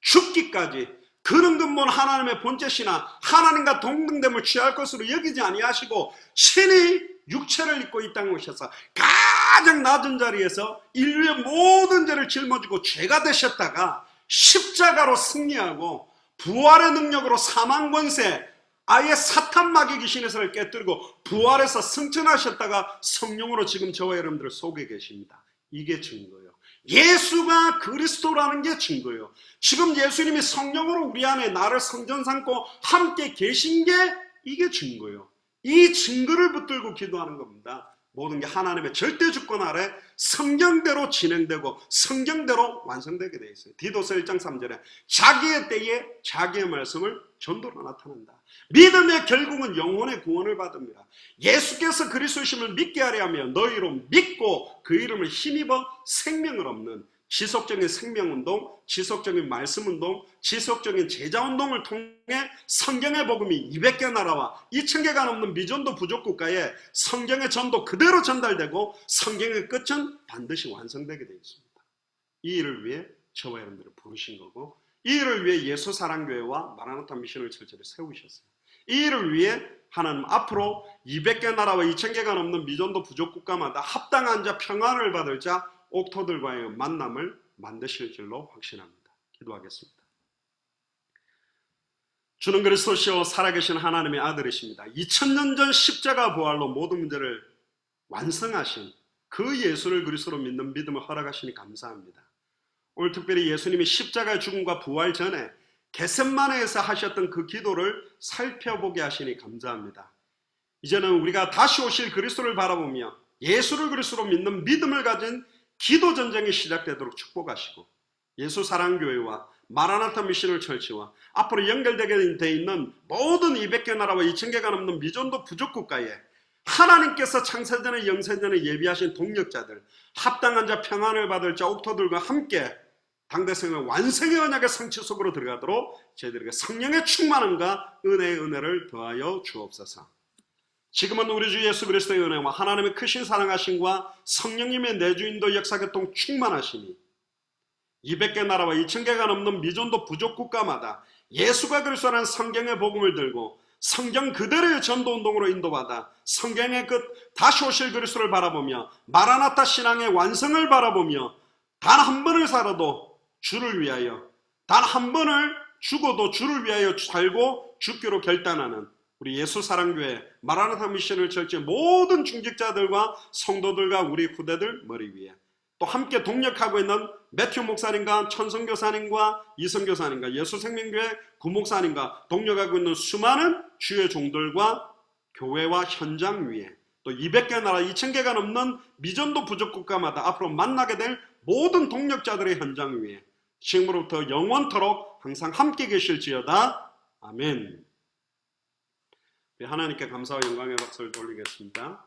Speaker 1: 죽기까지 그런 근본 하나님의 본체시나 하나님과 동등됨을 취할 것으로 여기지 아니하시고 신이 육체를 입고 이 땅에 오셔서 가장 낮은 자리에서 인류의 모든 죄를 짊어지고 죄가 되셨다가 십자가로 승리하고 부활의 능력으로 사망 권세, 아예 사탄 마귀 귀신에서를 깨뜨리고 부활해서 승천하셨다가 성령으로 지금 저와 여러분들 속에 계십니다. 이게 증거예요. 예수가 그리스도라는 게 증거예요. 지금 예수님이 성령으로 우리 안에 나를 성전 삼고 함께 계신 게 이게 증거예요. 이 증거를 붙들고 기도하는 겁니다. 모든 게 하나님의 절대 주권 아래 성경대로 진행되고 성경대로 완성되게 되어 있어요. 디도서 1장 3절에 자기의 때에 자기의 말씀을 전도로 나타낸다. 믿음의 결국은 영혼의 구원을 받습니다. 예수께서 그리스도심을 믿게 하려 하며 너희로 믿고 그 이름을 힘입어 생명을 얻는 지속적인 생명운동, 지속적인 말씀운동, 지속적인 제자운동을 통해 성경의 복음이 200개 나라와 2000개가 넘는 미전도 부족국가에 성경의 전도 그대로 전달되고 성경의 끝은 반드시 완성되게 되어 있습니다. 이 일을 위해 저와 여러분들을 부르신 거고 이 일을 위해 예수사랑교회와 마라나타 미션을 철저히 세우셨어요. 이 일을 위해 하나님 앞으로 200개 나라와 2000개가 넘는 미전도 부족국가마다 합당한 자, 평안을 받을 자, 옥토들과의 만남을 만드실 줄로 확신합니다. 기도하겠습니다. 주는 그리스도시요 살아계신 하나님의 아들이십니다. 2000년 전 십자가 부활로 모든 문제를 완성하신 그 예수를 그리스도로 믿는 믿음을 허락하시니 감사합니다. 오늘 특별히 예수님이 십자가의 죽음과 부활 전에 겟세마네에서 하셨던 그 기도를 살펴보게 하시니 감사합니다. 이제는 우리가 다시 오실 그리스도를 바라보며 예수를 그리스도로 믿는 믿음을 가진 기도 전쟁이 시작되도록 축복하시고 예수사랑교회와 마라나타 미션을 철치와 앞으로 연결되게 돼 있는 모든 200개 나라와 2000개가 넘는 미전도 부족국가에 하나님께서 창세전에 영세전에 예비하신 동력자들, 합당한 자, 평안을 받을 자, 옥토들과 함께 당대성의 완성의 언약의 성취 속으로 들어가도록 저희들에게 성령의 충만함과 은혜의 은혜를 더하여 주옵소서. 지금은 우리 주 예수 그리스도의 은혜와 하나님의 크신 사랑하심과 성령님의 내주인도 역사교통 충만하시니 200개 나라와 2000개가 넘는 미전도 부족 국가마다 예수가 그리스도라는 성경의 복음을 들고 성경 그대로의 전도운동으로 인도받아 성경의 끝 다시 오실 그리스도를 바라보며 마라나타 신앙의 완성을 바라보며 단 한 번을 살아도 주를 위하여 단 한 번을 죽어도 주를 위하여 살고 죽기로 결단하는 우리 예수사랑교회 마라나타 미션을 철저히 모든 중직자들과 성도들과 우리 후대들 머리 위에 또 함께 동력하고 있는 매튜 목사님과 천성교사님과 이성교사님과 예수생명교회 구목사님과 동력하고 있는 수많은 주의 종들과 교회와 현장 위에 또 200개 나라 2000개가 넘는 미전도 부족국가마다 앞으로 만나게 될 모든 동력자들의 현장 위에 지금으로부터 영원토록 항상 함께 계실지어다. 아멘. 하나님께 감사와 영광의 박수를 돌리겠습니다.